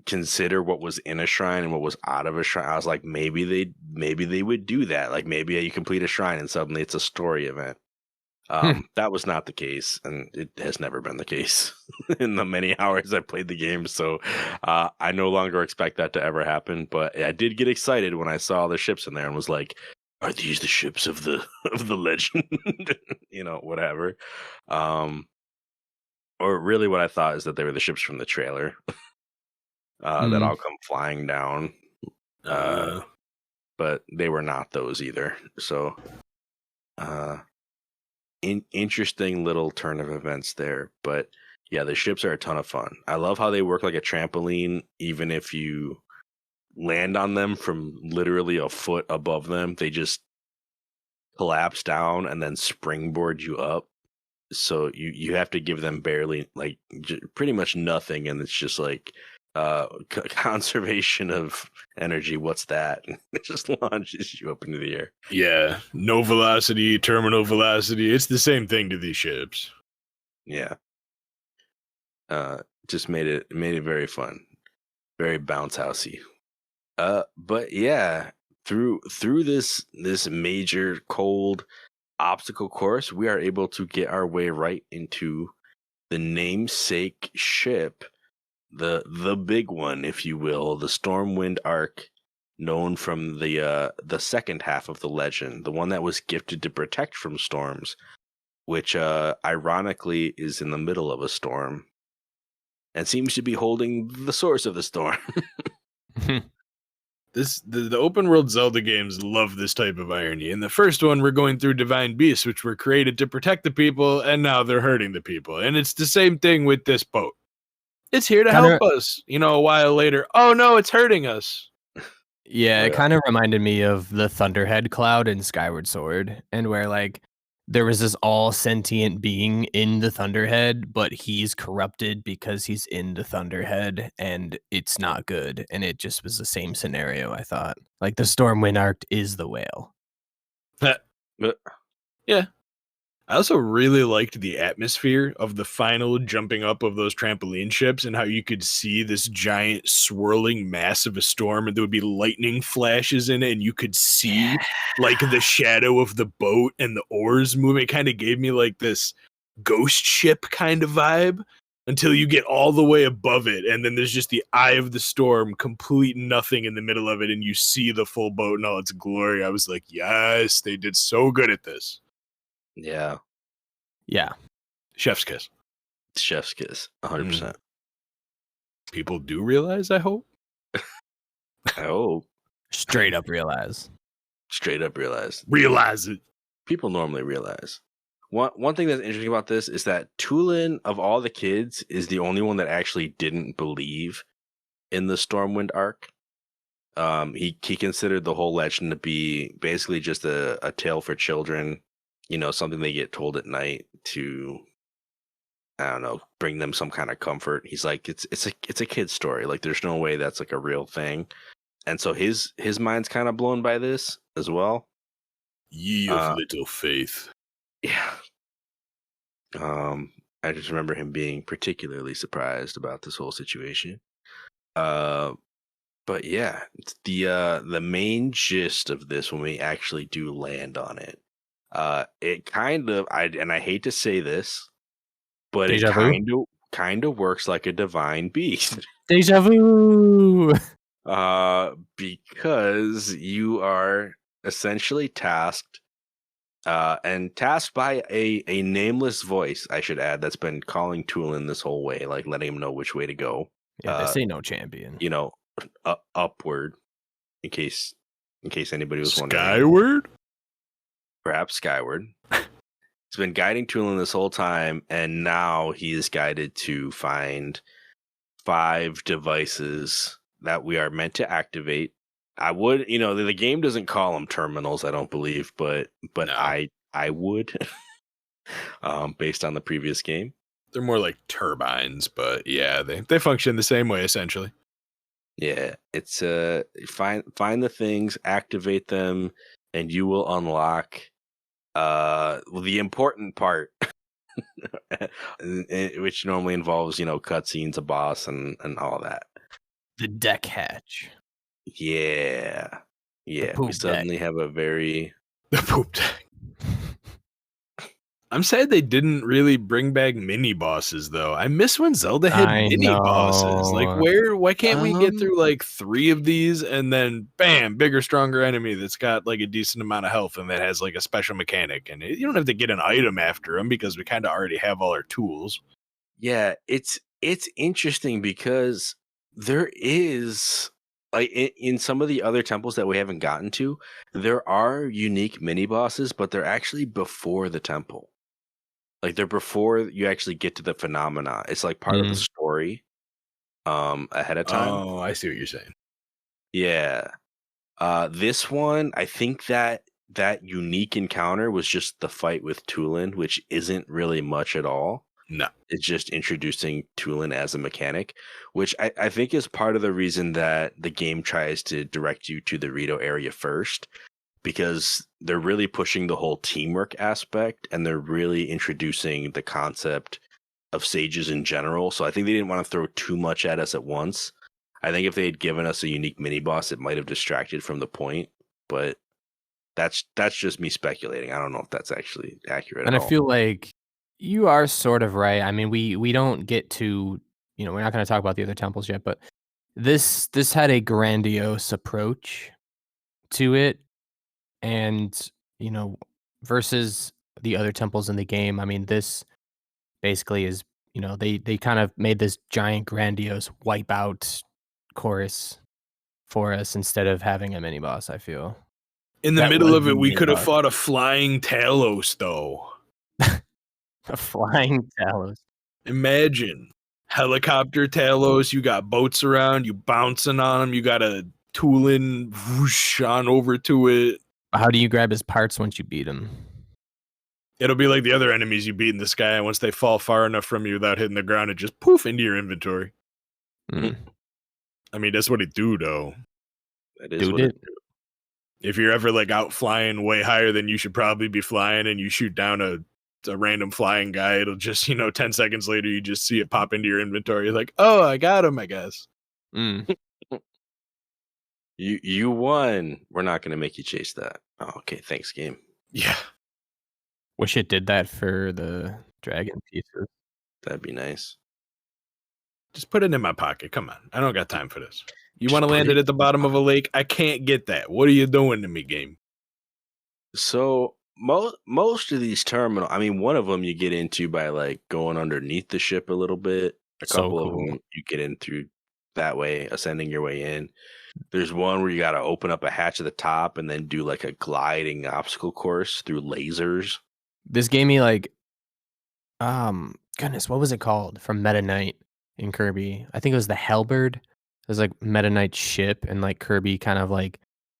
consider what was in a shrine and what was out of a shrine. I was like, maybe they would do that. Like, maybe you complete a shrine and suddenly it's a story event. That was not the case, and it has never been the case in the many hours I played the game. So I no longer expect that to ever happen. But I did get excited when I saw the ships in there and was like, are these the ships of the legend? Whatever. Or really what I thought is that they were the ships from the trailer. That all come flying down. But they were not those either. So interesting little turn of events there. But yeah, the ships are a ton of fun. I love how they work like a trampoline, even if you land on them from literally a foot above them. They just collapse down and then springboard you up. So you have to give them barely, like, pretty much nothing, and it's just like conservation of energy. What's that? It just launches you up into the air. Yeah, no velocity, terminal velocity. It's the same thing to these ships. Yeah. Just made it very fun, very bounce housey. But yeah, through this major cold obstacle course, we are able to get our way right into the namesake ship, the big one, if you will, the Stormwind Ark, known from the second half of the legend, the one that was gifted to protect from storms, which ironically is in the middle of a storm and seems to be holding the source of the storm. The open world Zelda games love this type of irony. In the first one, we're going through divine beasts, which were created to protect the people, and now they're hurting the people. And it's the same thing with this boat. It's here to help us. A while later, oh no, it's hurting us. Yeah, it kind of reminded me of the Thunderhead Cloud in Skyward Sword, and where, like, there was this all sentient being in the Thunderhead, but he's corrupted because he's in the Thunderhead, and it's not good. And it just was the same scenario, I thought. Like, the Stormwind Arc is the whale. Yeah. I also really liked the atmosphere of the final jumping up of those trampoline ships and how you could see this giant swirling mass of a storm, and there would be lightning flashes in it, and you could see like the shadow of the boat and the oars moving. It kind of gave me like this ghost ship kind of vibe until you get all the way above it, and then there's just the eye of the storm, complete nothing in the middle of it, and you see the full boat in all its glory. I was like, yes, they did so good at this. Yeah. Chef's kiss. Chef's kiss. 100%. People do realize, I hope. I hope. Straight up realize. Realize it. People normally realize. One thing that's interesting about this is that Tülin, of all the kids, is the only one that actually didn't believe in the Stormwind Arc. He considered the whole legend to be basically just a tale for children. Something they get told at night to, I don't know, bring them some kind of comfort. He's like, it's a kid's story. Like, there's no way that's like a real thing. And so his mind's kind of blown by this as well. Ye of little faith. Yeah. I just remember him being particularly surprised about this whole situation. But yeah, it's the main gist of this when we actually do land on it. It kind of, I hate to say this, but it kind of, kind of works like a divine beast. Deja vu. Because you are essentially tasked by a nameless voice, I should add, that's been calling Tülin this whole way, like letting him know which way to go. Yeah, they say no champion. You know, upward, in case anybody was wondering. Skyward? Perhaps skyward. He's been guiding Tülin this whole time, and now he is guided to find 5 devices that we are meant to activate. I would, the game doesn't call them terminals, I don't believe, but no. I would, based on the previous game. They're more like turbines, but yeah, they function the same way essentially. Yeah, it's find the things, activate them, and you will unlock the important part, which normally involves cutscenes, a boss, and all that. The deck hatch. Yeah. We suddenly have a very the poop deck. I'm sad they didn't really bring back mini bosses though. I miss when Zelda had mini bosses. Like why can't we get through like 3 of these and then bam, bigger, stronger enemy that's got like a decent amount of health and that has like a special mechanic, and you don't have to get an item after them because we kind of already have all our tools. Yeah, it's interesting because there is, like, in some of the other temples that we haven't gotten to, there are unique mini bosses, but they're actually before the temple. Like, they're before you actually get to the phenomena. It's like part of the story ahead of time. Oh, I see what you're saying. Yeah. This one, I think that unique encounter was just the fight with Tülin, which isn't really much at all. No. It's just introducing Tülin as a mechanic, which I think is part of the reason that the game tries to direct you to the Rito area first, because they're really pushing the whole teamwork aspect, and they're really introducing the concept of sages in general. So I think they didn't want to throw too much at us at once. I think if they had given us a unique mini boss, it might have distracted from the point, but that's just me speculating. I don't know if that's actually accurate. And I feel like you are sort of right. I mean, we don't get to, we're not going to talk about the other temples yet, but this had a grandiose approach to it. And, versus the other temples in the game, I mean, this basically is, they kind of made this giant grandiose wipeout chorus for us instead of having a mini boss, I feel. In the middle of it, we could have fought a flying Talos, though. A flying Talos. Imagine helicopter Talos. You got boats around. You bouncing on them. You got a Tülin whoosh on over to it. How do you grab his parts once you beat him? It'll be like the other enemies you beat in the sky. And once they fall far enough from you without hitting the ground, it just poof into your inventory. Mm. I mean, that's what it do, though. That is what it do. If you're ever like out flying way higher than you should probably be flying, and you shoot down a random flying guy, it'll just 10 seconds later you just see it pop into your inventory. You're like, oh, I got him, I guess. You won. We're not going to make you chase that. Oh, okay, thanks, game. Yeah. Wish it did that for the dragon pieces. That'd be nice. Just put it in my pocket. Come on. I don't got time for this. You want to land it at the bottom of a lake? I can't get that. What are you doing to me, game? So most of these terminals, I mean, one of them you get into by like going underneath the ship a little bit. A couple of them you get in through that way, ascending your way in. There's one where you got to open up a hatch at the top and then do like a gliding obstacle course through lasers. This gave me like, goodness, what was it called from Meta Knight in Kirby? I think it was the Halberd. It was like Meta Knight's ship, and like Kirby kind of like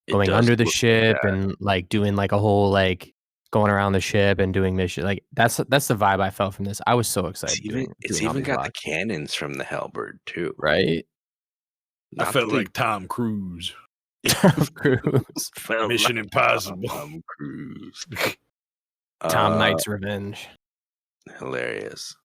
going under the ship and like doing like a whole like going around the ship and doing mission. Like that's the vibe I felt from this. I was so excited. It's even got the cannons from the Halberd too, right? I felt like Tom Cruise. Tom Cruise. Mission Impossible. Tom Cruise. Tom Knight's Revenge. Hilarious.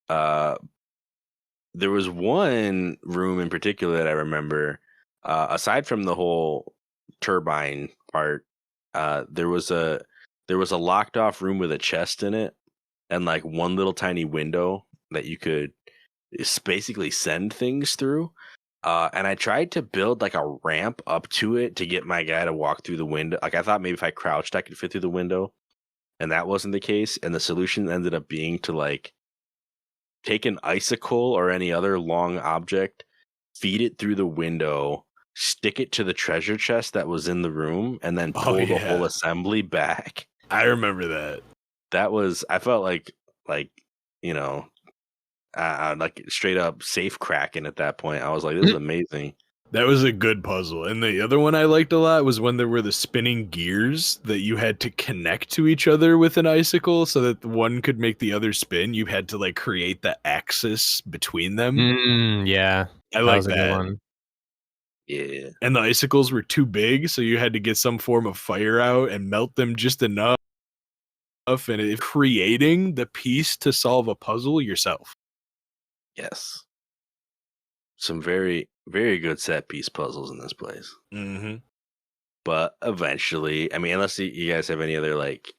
There was one room in particular that I remember, aside from the whole turbine part, there was a locked off room with a chest in it and like one little tiny window that you could basically send things through. And I tried to build like a ramp up to it to get my guy to walk through the window. Like I thought maybe if I crouched, I could fit through the window, and that wasn't the case. And the solution ended up being to like take an icicle or any other long object, feed it through the window, stick it to the treasure chest that was in the room, and then pull the whole assembly back. I remember that. That was, I felt like you know, like straight up safe cracking at that point. I was like, this is amazing. That was a good puzzle. And the other one I liked a lot was when there were the spinning gears that you had to connect to each other with an icicle so that one could make the other spin. You had to like create the axis between them. Yeah. I like that. that. One. Yeah. And the icicles were too big, so you had to get some form of fire out and melt them just enough. And creating the piece to solve a puzzle yourself. Yes. Some very, very good set piece puzzles in this place. Mm-hmm. But eventually, I mean, unless you guys have any other like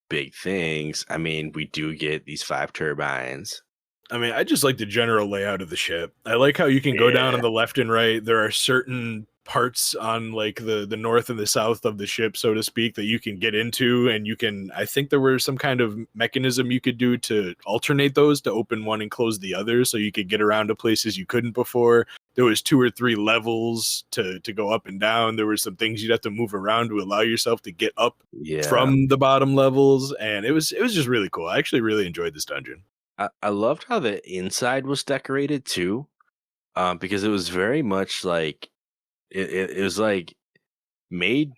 big things, I mean, we do get these 5 turbines. I mean, I just like the general layout of the ship. I like how you can go down on the left and right. There are certain parts on like the north and the south of the ship, so to speak, that you can get into, and you can, I think there was some kind of mechanism you could do to alternate those, to open one and close the other, so you could get around to places you couldn't before. There was 2 or 3 levels to go up and down. There were some things you'd have to move around to allow yourself to get up from the bottom levels, and it was just really cool. I actually really enjoyed this dungeon. I loved how the inside was decorated too, because it was very much like it was like made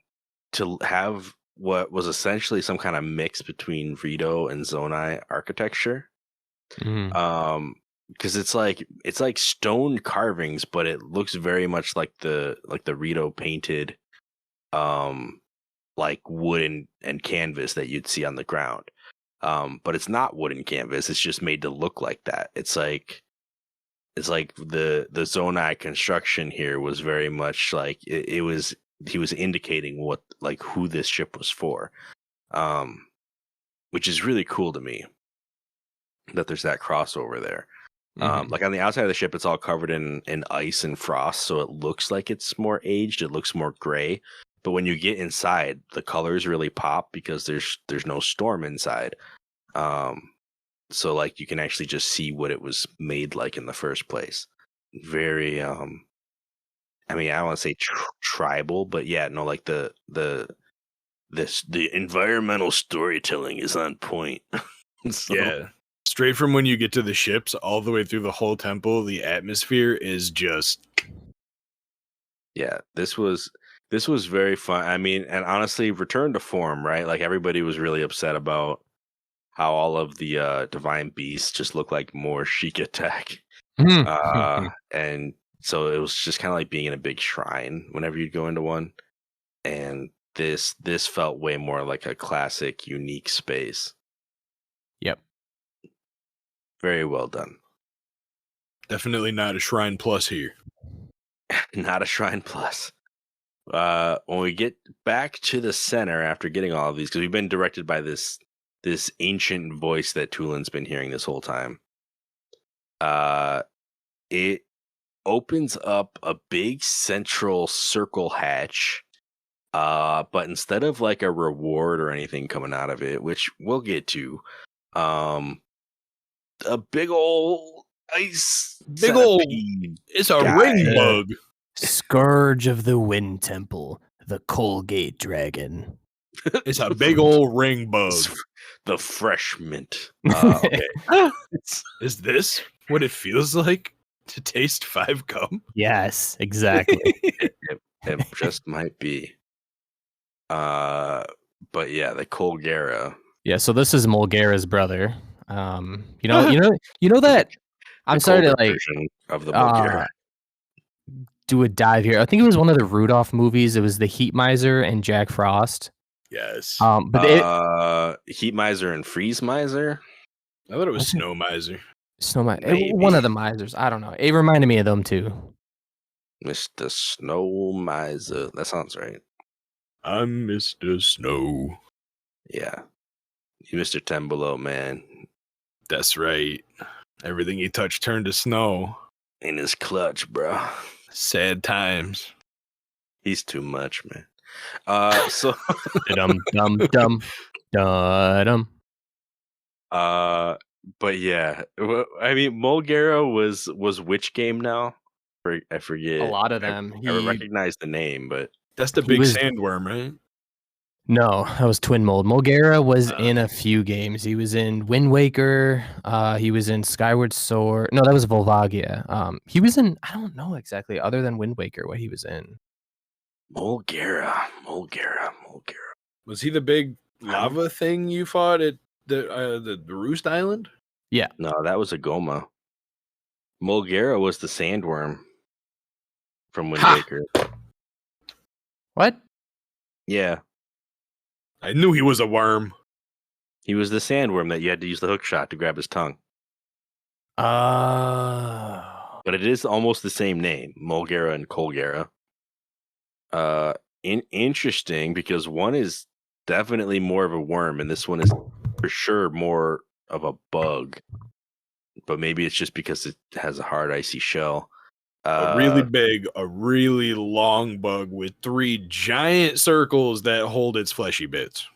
to have what was essentially some kind of mix between Rito and Zonai architecture. Because it's like stone carvings, but it looks very much like the Rito painted like wood and canvas that you'd see on the ground. But it's not wooden canvas. It's just made to look like that. It's like the Zonai construction here was very much like it was. He was indicating what like who this ship was for, which is really cool to me. That there's that crossover there. Like on the outside of the ship, it's all covered in ice and frost, so it looks like it's more aged. It looks more gray. But when you get inside, the colors really pop because there's no storm inside. So like you can actually just see what it was made like in the first place. Very I mean, I don't want to say tribal, but yeah, no, like the environmental storytelling is on point. So, yeah. Straight from when you get to the ships all the way through the whole temple, the atmosphere is just this was very fun. I mean, and honestly, return to form, right? Like everybody was really upset about how all of the divine beasts just look like more Sheikah tech. And so it was just kind of like being in a big shrine whenever you'd go into one. And this felt way more like a classic, unique space. Yep. Very well done. Definitely not a Shrine Plus here. Not a Shrine Plus. When we get back to the center after getting all of these, because we've been directed by this ancient voice that Tülin's been hearing this whole time. It opens up a big central circle hatch. But instead of like a reward or anything coming out of it, which we'll get to, a big old ice, it's a ring bug. Scourge of the Wind Temple, the Colgate Dragon. It's a big old ring bug. The fresh mint. Okay. Is this what it feels like to taste 5 gum? Yes, exactly. It just might be. But yeah, the Colgera. Yeah, so this is Mulgara's brother. You know that. I'm sorry to like of the Mulgara. Do a dive here. I think it was one of the Rudolph movies. It was the Heat Miser and Jack Frost. Yes. But Heat Miser and Freeze Miser. I thought it was Snow Miser. Snow Miser. One of the misers. I don't know. It reminded me of them too. Mr. Snow Miser. That sounds right. I'm Mr. Snow. Yeah. You Mr. 10 Below, man. That's right. Everything he touched turned to snow. In his clutch, bro. Sad times. He's too much, man. So Dum dum dum dum. But yeah, I mean, Mulgara was which game now? I forget. A lot of them. I recognize the name, but That's the big sandworm, right? No, that was Twin Mold. Mulgara was in a few games. He was in Wind Waker. He was in Skyward Sword. No, that was Volvagia. He was in, I don't know exactly, other than Wind Waker, what he was in. Mulgara. Was he the big lava thing you fought at the Roost Island? Yeah. No, that was a Goma. Mulgara was the sandworm from Wind Waker. What? Yeah. I knew he was a worm. He was the sandworm that you had to use the hook shot to grab his tongue. Oh. But it is almost the same name, Mulgara and Colgara. Interesting, because one is definitely more of a worm, and this one is for sure more of a bug. But maybe it's just because it has a hard, icy shell. A really big, a really long bug with 3 giant circles that hold its fleshy bits.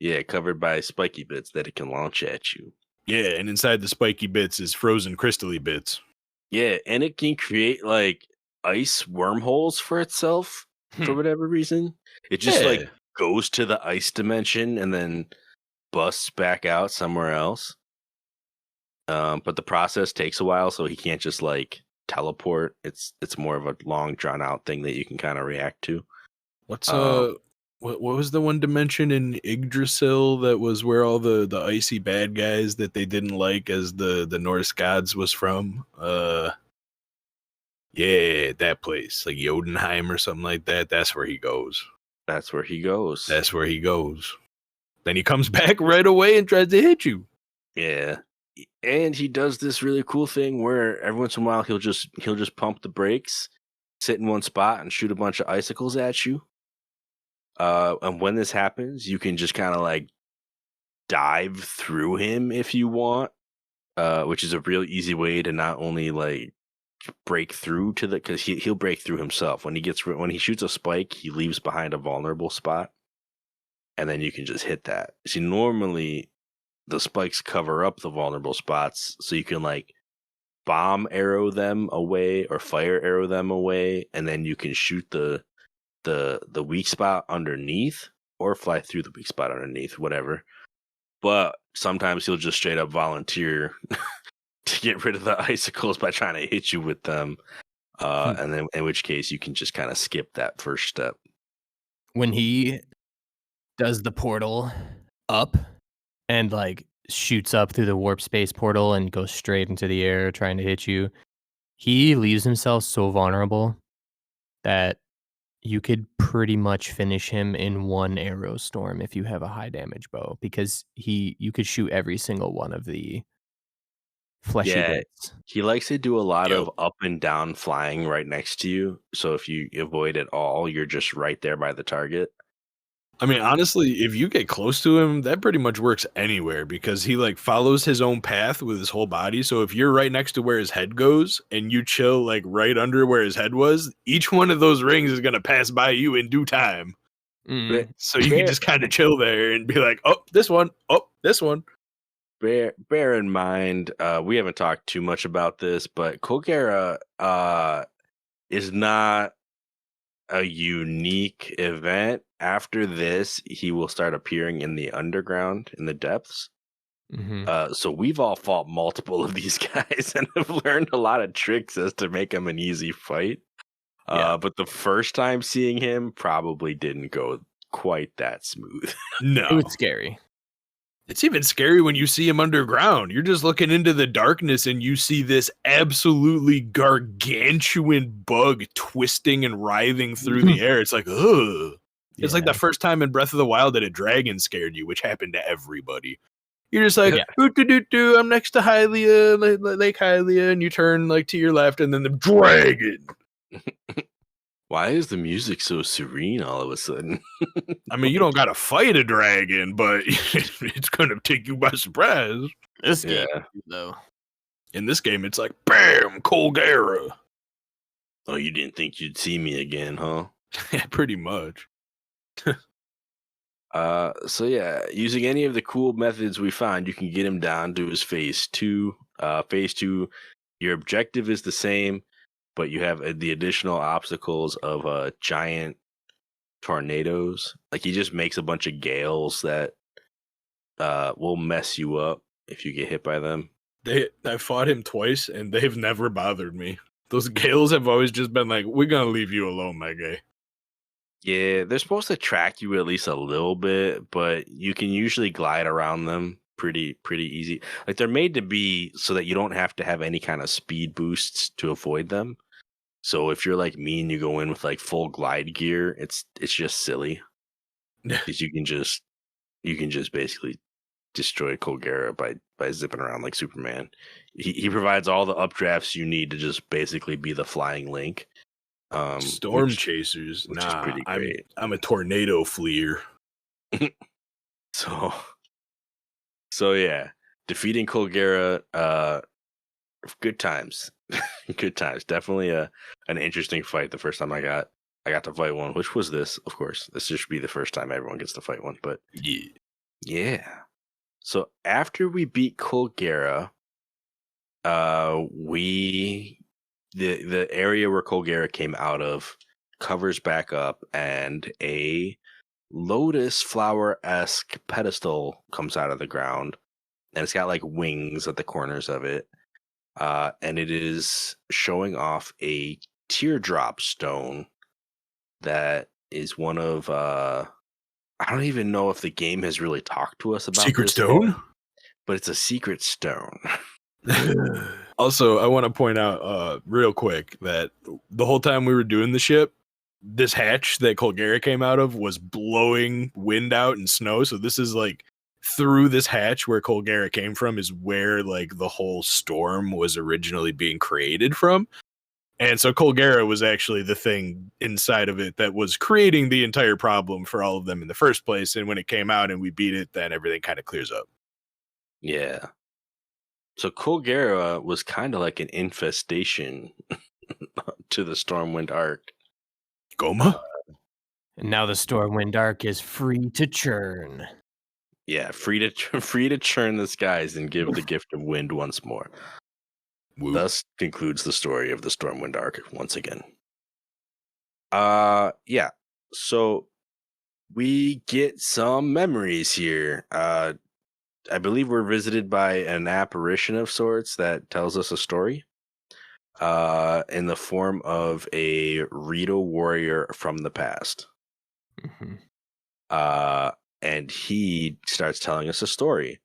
Yeah, covered by spiky bits that it can launch at you. Yeah, and inside the spiky bits is frozen crystally bits. Yeah, and it can create like ice wormholes for itself for whatever reason. It just like goes to the ice dimension and then busts back out somewhere else. But the process takes a while, so he can't just like teleport. It's more of a long drawn out thing that you can kind of react to. What's what was the one dimension in Yggdrasil that was where all the icy bad guys that they didn't like as the Norse gods was from? Yeah, that place, like Jotunheim or something like that. That's where he goes. That's where he goes. That's where he goes. Then he comes back right away and tries to hit you. Yeah. And he does this really cool thing where every once in a while he'll just pump the brakes, sit in one spot, and shoot a bunch of icicles at you. And when this happens, you can just kind of like dive through him if you want, which is a real easy way to not only like break through to because he'll break through himself when he shoots a spike. He leaves behind a vulnerable spot, and then you can just hit that. See, normally the spikes cover up the vulnerable spots, so you can like bomb arrow them away or fire arrow them away, and then you can shoot the weak spot underneath or fly through the weak spot underneath, whatever. But sometimes he'll just straight up volunteer to get rid of the icicles by trying to hit you with them. And then in which case you can just kind of skip that first step. When he does the portal up and like shoots up through the warp space portal and goes straight into the air trying to hit you, he leaves himself so vulnerable that you could pretty much finish him in one arrow storm if you have a high damage bow, because you could shoot every single one of the fleshy bits. He likes to do a lot of up and down flying right next to you. So if you avoid it all, you're just right there by the target. I mean, honestly, if you get close to him, that pretty much works anywhere because he like follows his own path with his whole body. So if you're right next to where his head goes and you chill like right under where his head was, each one of those rings is going to pass by you in due time. So you can just kind of chill there and be like, oh, this one. Oh, this one. Bear in mind, we haven't talked too much about this, but Colgara is not a unique event. After this, he will start appearing in the underground, in the depths. So we've all fought multiple of these guys and have learned a lot of tricks as to make him an easy fight. But the first time seeing him probably didn't go quite that smooth. No. It was scary. It's even scary when you see him underground. You're just looking into the darkness and you see this absolutely gargantuan bug twisting and writhing through the air. It's like, ugh. It's like the first time in Breath of the Wild that a dragon scared you, which happened to everybody. You're just like, I'm next to Hylia, Lake Hylia, and you turn like to your left, and then the dragon. Why is the music so serene all of a sudden? I mean, you don't got to fight a dragon, but it's going to take you by surprise. This game, though. In this game, it's like, bam, Colgera. Oh, you didn't think you'd see me again, huh? Yeah, pretty much. So yeah, using any of the cool methods we find, you can get him down to his phase 2. Phase 2, your objective is the same, but you have the additional obstacles of giant tornadoes. Like he just makes a bunch of gales that will mess you up if you get hit by them. I fought him twice, and they've never bothered me. Those gales have always just been like, we're gonna leave you alone, my guy. Yeah, they're supposed to track you at least a little bit, but you can usually glide around them pretty easy. Like they're made to be so that you don't have to have any kind of speed boosts to avoid them. So if you're like me and you go in with like full glide gear, it's just silly. Because you can just basically destroy Colgera by zipping around like Superman. He provides all the updrafts you need to just basically be the flying Link. Storm chasers. Which is pretty great. I'm a tornado fleer. So yeah, defeating Colgera, good times. Good times. Definitely an interesting fight the first time I got to fight one, which was this, of course. This should be the first time everyone gets to fight one, but yeah. So after we beat Colgera, the area where Colgera came out of covers back up, and a lotus flower-esque pedestal comes out of the ground, and it's got like wings at the corners of it, and it is showing off a teardrop stone that is one of I don't even know if the game has really talked to us about secret this stone yet, but it's a secret stone. Also, I want to point out real quick that the whole time we were doing the ship, this hatch that Colgera came out of was blowing wind out and snow. So this is like through this hatch where Colgera came from is where like the whole storm was originally being created from. And so Colgera was actually the thing inside of it that was creating the entire problem for all of them in the first place. And when it came out and we beat it, then everything kind of clears up. Yeah. So Colgera was kind of like an infestation to the Stormwind Arc. Goma? And now the Stormwind Arc is free to churn. Yeah, free to churn the skies and give the gift of wind once more. Woo. Thus concludes the story of the Stormwind Arc once again. Yeah. So we get some memories here. I believe we're visited by an apparition of sorts that tells us a story. In the form of a Rito warrior from the past. Mm-hmm. And he starts telling us a story.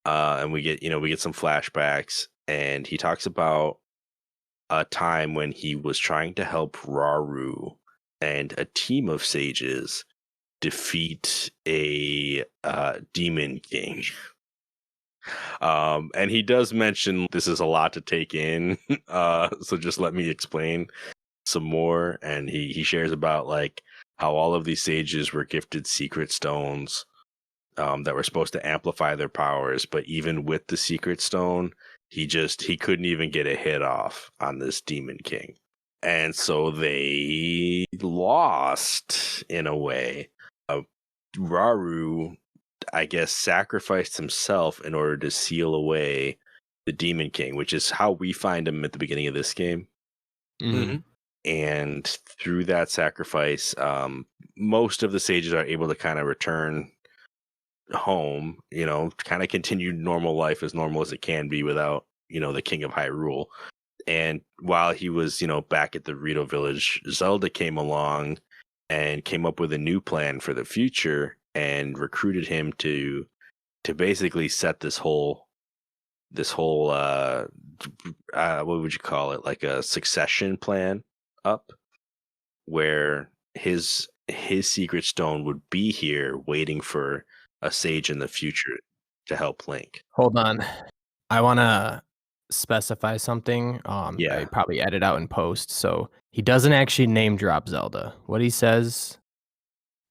And we get some flashbacks, and he talks about a time when he was trying to help Rauru and a team of sages defeat a demon king. And he does mention this is a lot to take in, so just let me explain some more. And he shares about like how all of these sages were gifted secret stones that were supposed to amplify their powers, but even with the secret stone, he couldn't even get a hit off on this demon king. And so they lost in a way. Rauru, I guess, sacrificed himself in order to seal away the Demon King, which is how we find him at the beginning of this game. Mm-hmm. And through that sacrifice, most of the sages are able to kind of return home, kind of continue normal life as normal as it can be without, the King of Hyrule. And while he was, back at the Rito village, Zelda came along and came up with a new plan for the future and recruited him to basically set this whole what would you call it, like a succession plan up, where his secret stone would be here waiting for a sage in the future to help Link. Hold on, I want to specify something. I probably edit out in post. So he doesn't actually name drop Zelda. What he says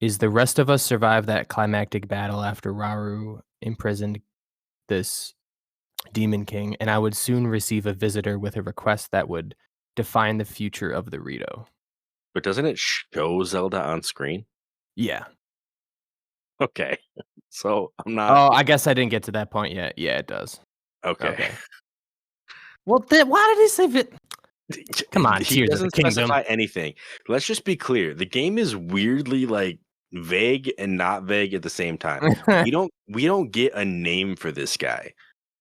is the rest of us survived that climactic battle after Rauru imprisoned this Demon King, and I would soon receive a visitor with a request that would define the future of the Rito. But doesn't it show Zelda on screen? Yeah. Okay. So I'm not. Oh, I guess I didn't get to that point yet. Yeah, it does. Okay. Well, why did he save it? Come on, He Tears of doesn't the Kingdom. specify anything. Let's just be clear. The game is weirdly like vague and not vague at the same time. we don't get a name for this guy.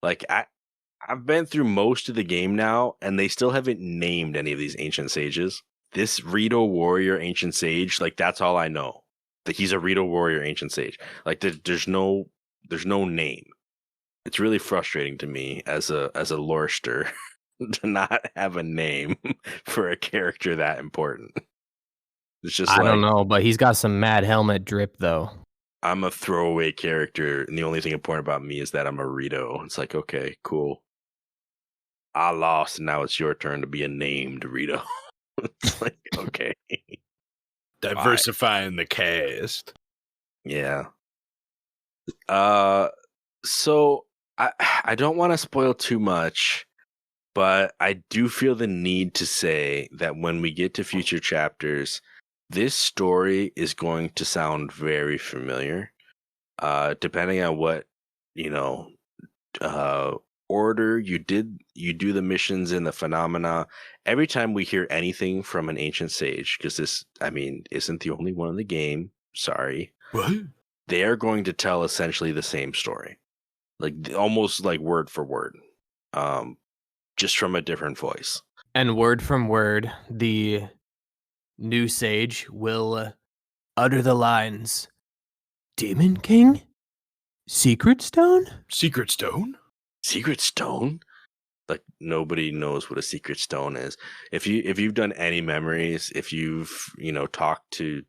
Like I've been through most of the game now, and they still haven't named any of these ancient sages. This Rito warrior ancient sage, like that's all I know. That he's a Rito warrior ancient sage. Like there's no name. It's really frustrating to me as a lorester to not have a name for a character that important. It's just I don't know, but he's got some mad helmet drip though. I'm a throwaway character, and the only thing important about me is that I'm a Rito. It's like, okay, cool. I lost, and now it's your turn to be a named Rito. It's like, okay. Diversifying the cast. Yeah. So I don't want to spoil too much, but I do feel the need to say that when we get to future chapters, this story is going to sound very familiar. Depending on what, order you do the missions in the phenomena. Every time we hear anything from an ancient sage, because this, isn't the only one in the game. Sorry. What? They are going to tell essentially the same story, like almost like word for word, just from a different voice. And word from word, the new sage will utter the lines, Demon King? Secret Stone? Secret Stone? Secret Stone? Like nobody knows what a secret stone is. If you've done any memories, if you've talked to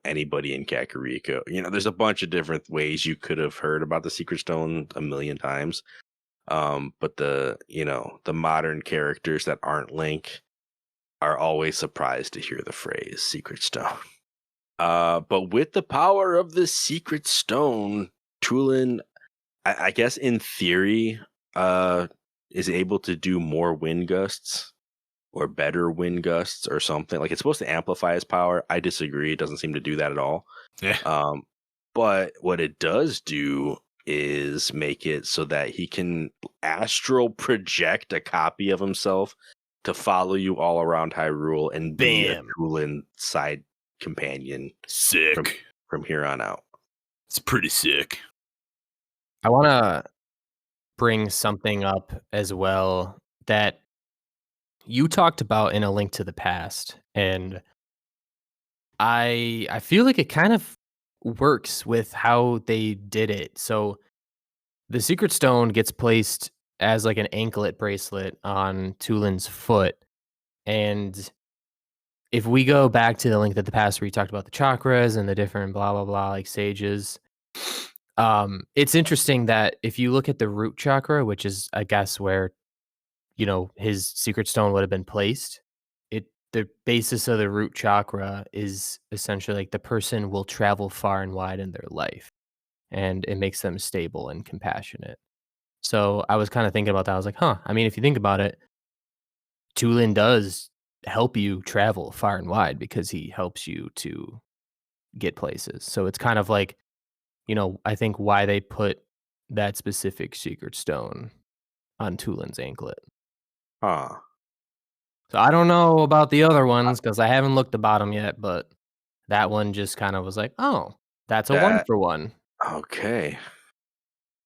anybody in Kakariko, there's a bunch of different ways you could have heard about the secret stone a million times. But the modern characters that aren't Link are always surprised to hear the phrase secret stone. But with the power of the secret stone, Tülin, I guess in theory, is able to do more wind gusts or better wind gusts or something. Like it's supposed to amplify his power. I disagree. It doesn't seem to do that at all. Yeah. But what it does do is make it so that he can astral project a copy of himself to follow you all around Hyrule and be a Tülin side companion. Sick. From here on out. It's pretty sick. I want to bring something up as well that you talked about in A Link to the Past, and I feel like it kind of works with how they did it. So the secret stone gets placed as like an anklet bracelet on Tulin's foot, and if we go back to the Link to the Past where you talked about the chakras and the different blah blah blah like sages, it's interesting that if you look at the root chakra, which is I guess where his secret stone would have been placed, the basis of the root chakra is essentially like the person will travel far and wide in their life, and it makes them stable and compassionate. So I was kind of thinking about that. I was like, if you think about it, Tülin does help you travel far and wide because he helps you to get places. So it's kind of like, I think why they put that specific secret stone on Tulin's anklet. So I don't know about the other ones because I haven't looked about them yet, but that one just kind of was like, oh, that's a 1-for-1. Okay.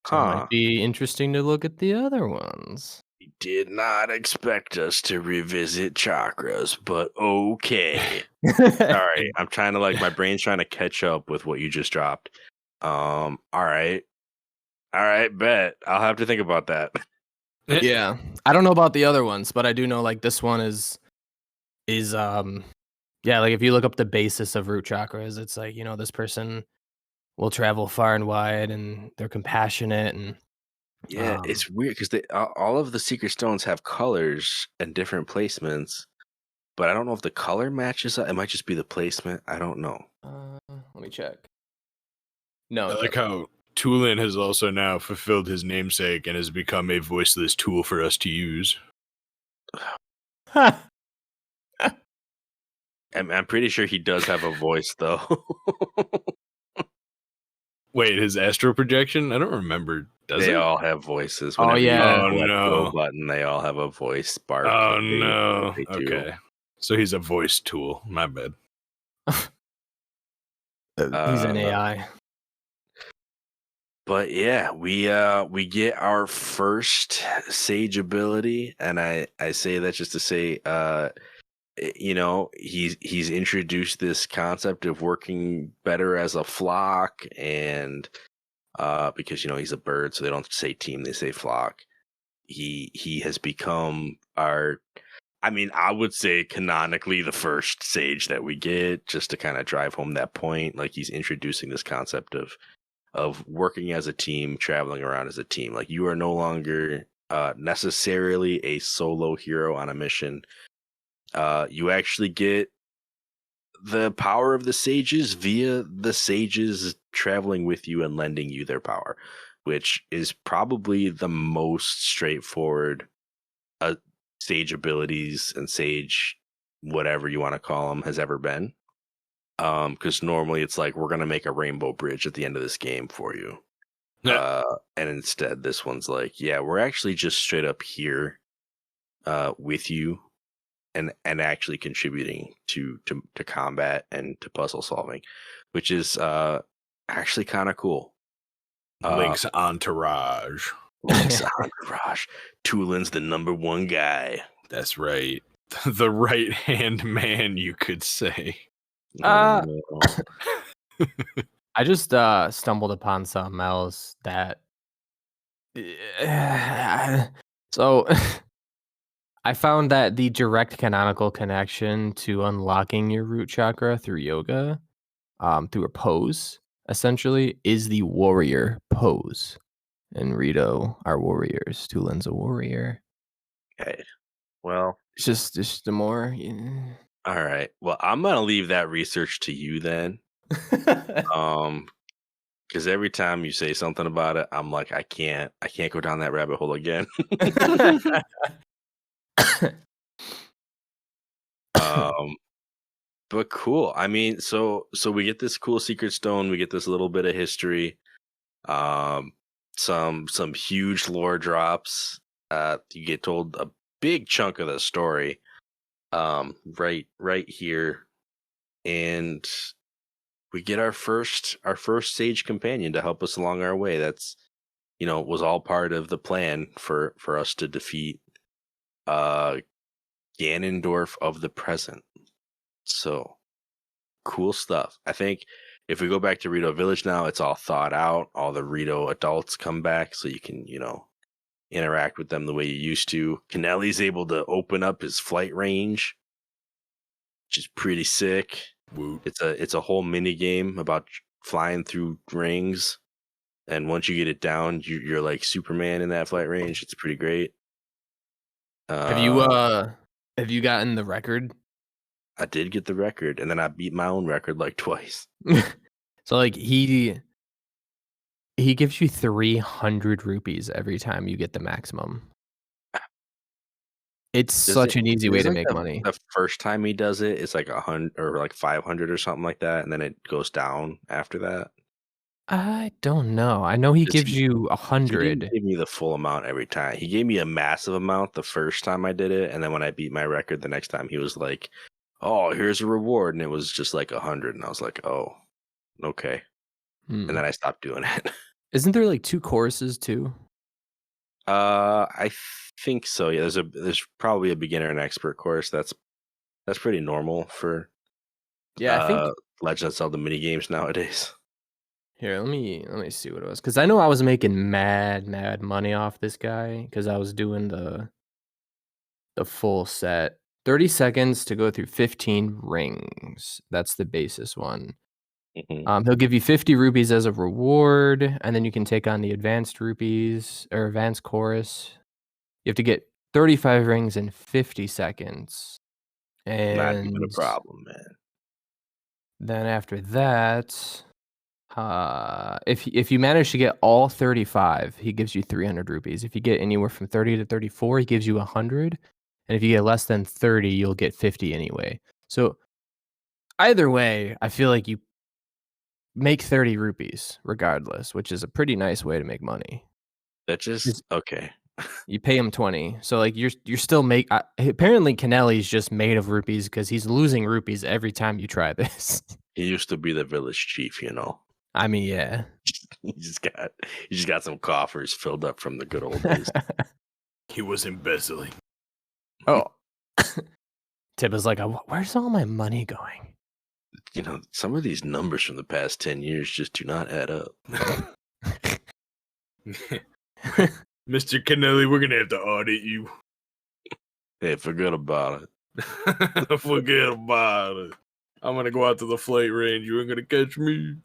So it might be interesting to look at the other ones. He did not expect us to revisit chakras, but okay. Sorry, I'm trying to my brain's trying to catch up with what you just dropped. All right, bet. I'll have to think about that. Yeah, I don't know about the other ones, but I do know this one is if you look up the basis of root chakras, it's like this person will travel far and wide and they're compassionate and it's weird because all of the secret stones have colors and different placements, but I don't know if the color matches up. It might just be the placement. I don't know. Let me check. No, I like how Tülin has also now fulfilled his namesake and has become a voiceless tool for us to use. I'm pretty sure he does have a voice, though. Wait, his astral projection? I don't remember. Does They it? all have voices. Oh, Whenever yeah. you Oh, select the no. go button, they all have a voice bark. Oh, that no. they do. Okay. So he's a voice tool. My bad. He's an AI. But yeah, we get our first sage ability, and I say that just to say, he's introduced this concept of working better as a flock, and because he's a bird, so they don't say team, they say flock. He has become our, I would say canonically the first sage that we get, just to kind of drive home that point. Like, he's introducing this concept of working as a team, traveling around as a team. Like, you are no longer necessarily a solo hero on a mission. You actually get the power of the sages via the sages traveling with you and lending you their power, which is probably the most straightforward sage abilities and sage whatever you want to call them has ever been. Because normally it's like, we're gonna make a rainbow bridge at the end of this game for you. Yeah. And instead this one's like, yeah, we're actually just straight up here with you and actually contributing to combat and to puzzle solving, which is actually kind of cool. Link's entourage. Link's entourage. Tulin's the number one guy. That's right. The right-hand man, you could say. I just stumbled upon something else that. So I found that the direct canonical connection to unlocking your root chakra through yoga, through a pose, essentially, is the warrior pose. And Rito are warriors. Tulin's a warrior. Okay. Well, It's just the more. all right. Well, I'm gonna leave that research to you then. Because every time you say something about it, I'm like, I can't go down that rabbit hole again. But cool. So we get this cool secret stone. We get this little bit of history. Some huge lore drops. You get told a big chunk of the story. Right here, and we get our first sage companion to help us along our way. That's was all part of the plan for us to defeat Ganondorf of the present. So cool stuff. I think if we go back to Rito Village now, it's all thought out. All the Rito adults come back, so you can interact with them the way you used to. Kennelly's able to open up his flight range, which is pretty sick. Woot. It's a whole mini game about flying through rings, and once you get it down, you're like Superman in that flight range. It's pretty great. Have you gotten the record? I did get the record, and then I beat my own record like twice. So like he gives you 300 rupees every time you get the maximum. It's such an easy way to make money. The first time he does it, it's like 100 or like 500 or something like that, and then it goes down after that. I don't know. I know he gives you He 100. didn't give me the full amount every time. He gave me a massive amount the first time I did it, and then when I beat my record the next time, he was like, "Oh, here's a reward," and it was just like 100, and I was like, "Oh, okay." And then I stopped doing it. Isn't there like 2 courses too? I think so. Yeah, there's probably a beginner and expert course. That's pretty normal for I think Legend of Zelda mini games nowadays. here, let me see what it was, because I know I was making mad money off this guy because I was doing the full set. 30 seconds to go through 15 rings. That's the basis one. He'll give you 50 rupees as a reward, and then you can take on the advanced rupees or advanced chorus. You have to get 35 rings in 50 seconds. And Not even a problem, man. then after that, If you manage to get all 35, he gives you 300 rupees. If you get anywhere from 30 to 34, he gives you 100. And if you get less than 30, you'll get 50 anyway. So either way, I feel like you make 30 rupees regardless, which is a pretty nice way to make money. That just okay. You pay him 20. So like you're still apparently Kennelly's just made of rupees because he's losing rupees every time you try this. He used to be the village chief, you know. I mean, yeah. He just got some coffers filled up from the good old days. He was embezzling. Oh. Tip is like, where's all my money going? You know, some of these numbers from the past 10 years just do not add up. Mr. Kennelly, we're gonna have to audit you. Hey, forget about it. Forget about it. I'm gonna go out to the flight range. You ain't gonna catch me.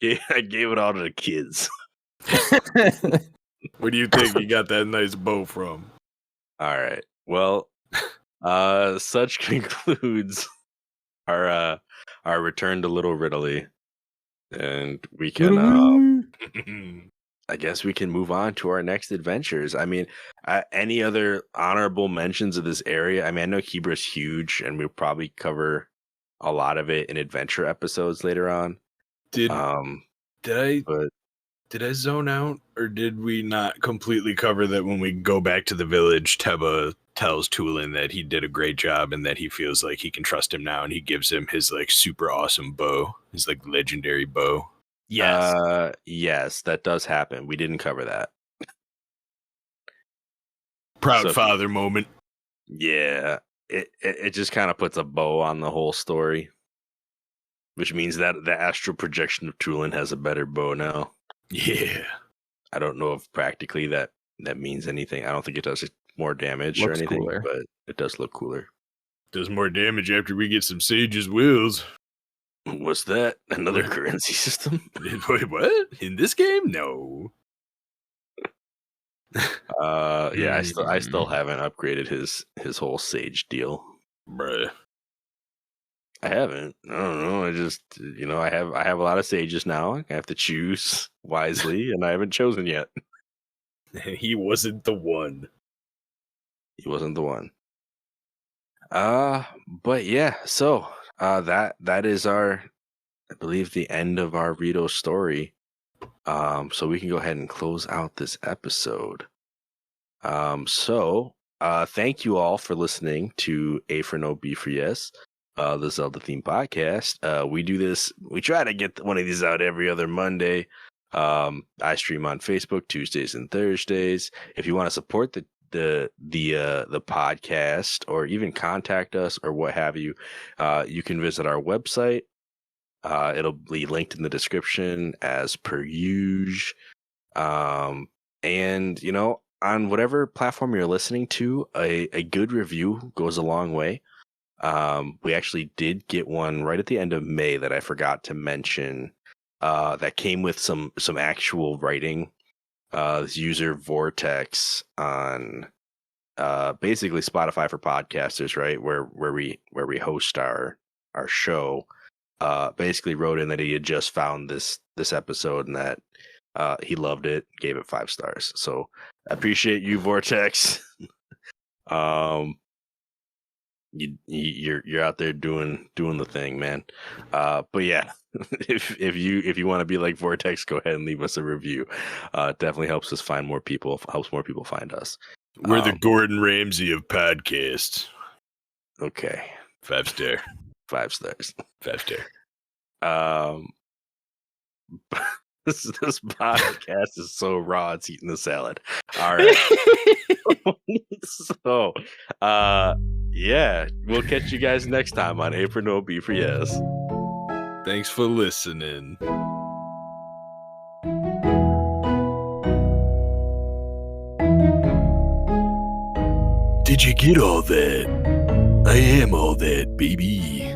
Yeah, I gave it all to the kids. Where do you think you got that nice bow from? All right. Well, such concludes our return to Little Ridley, and we can. I guess we can move on to our next adventures. I mean, any other honorable mentions of this area? I mean, I know Hebra's huge, and we'll probably cover a lot of it in adventure episodes later on. Did I zone out, or did we not completely cover that when we go back to the village, Teba tells Tülin that he did a great job and that he feels like he can trust him now, and he gives him his like super awesome bow, his like legendary bow. Yes. Yes, that does happen. We didn't cover that. Proud father moment. Yeah. It just kind of puts a bow on the whole story, which means that the astral projection of Tülin has a better bow now. Yeah. I don't know if practically that means anything. I don't think it does more damage Looks or anything, cooler. but it does look cooler. Does more damage after we get some Sage's wills. What's that? Another currency system? Wait, what? In this game? No. Yeah, I still haven't upgraded his whole Sage deal. Bruh. I haven't. I don't know. I just, I have a lot of Sages now. I have to choose wisely, and I haven't chosen yet. He wasn't the one. He wasn't the one. But yeah, so that is I believe the end of our Rito story. So we can go ahead and close out this episode. So thank you all for listening to A4NB4Y, the Zelda themed podcast. We do this. We try to get one of these out every other Monday. I stream on Facebook Tuesdays and Thursdays. If you want to support the podcast or even contact us or what have you, you can visit our website. It'll be linked in the description as per usual. And on whatever platform you're listening to, a good review goes a long way. We actually did get one right at the end of May that I forgot to mention. That came with some actual writing. This user Vortex on basically Spotify for podcasters, right? Where we host our show. Basically wrote in that he had just found this episode and that he loved it, gave it 5 stars. So I appreciate you, Vortex. You're out there doing the thing, man. But yeah, if you want to be like Vortex, go ahead and leave us a review. It definitely helps us find more people. Helps more people find us. We're the Gordon Ramsay of podcasts. Okay, 5 star. 5 stars. 5 star. This podcast is so raw, it's eating the salad. All right. So, yeah, we'll catch you guys next time on A4NB4Y. Thanks for listening. Did you get all that? I am all that, baby.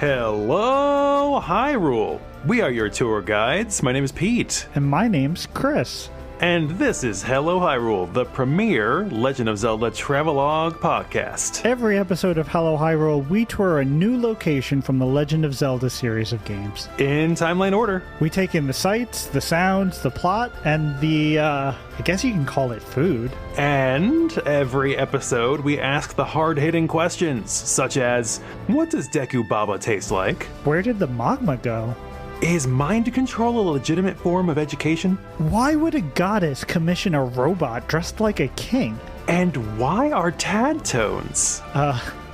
Hello, Hyrule. We are your tour guides. My name is Pete. And my name's Chris. And this is Hello Hyrule, the premier Legend of Zelda travelogue podcast. Every episode of Hello Hyrule, we tour a new location from the Legend of Zelda series of games. In timeline order. We take in the sights, the sounds, the plot, and the, I guess you can call it food. And every episode, we ask the hard-hitting questions, such as, what does Deku Baba taste like? Where did the magma go? Is mind control a legitimate form of education? Why would a goddess commission a robot dressed like a king? And why are tad tones?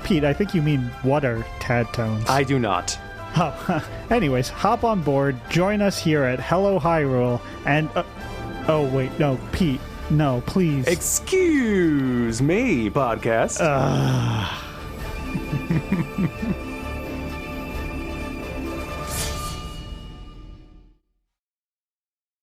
Pete, I think you mean what are tad tones? I do not. Oh, anyways, hop on board, join us here at Hello Hyrule, and... oh, wait, no, Pete, no, please. Excuse me, podcast.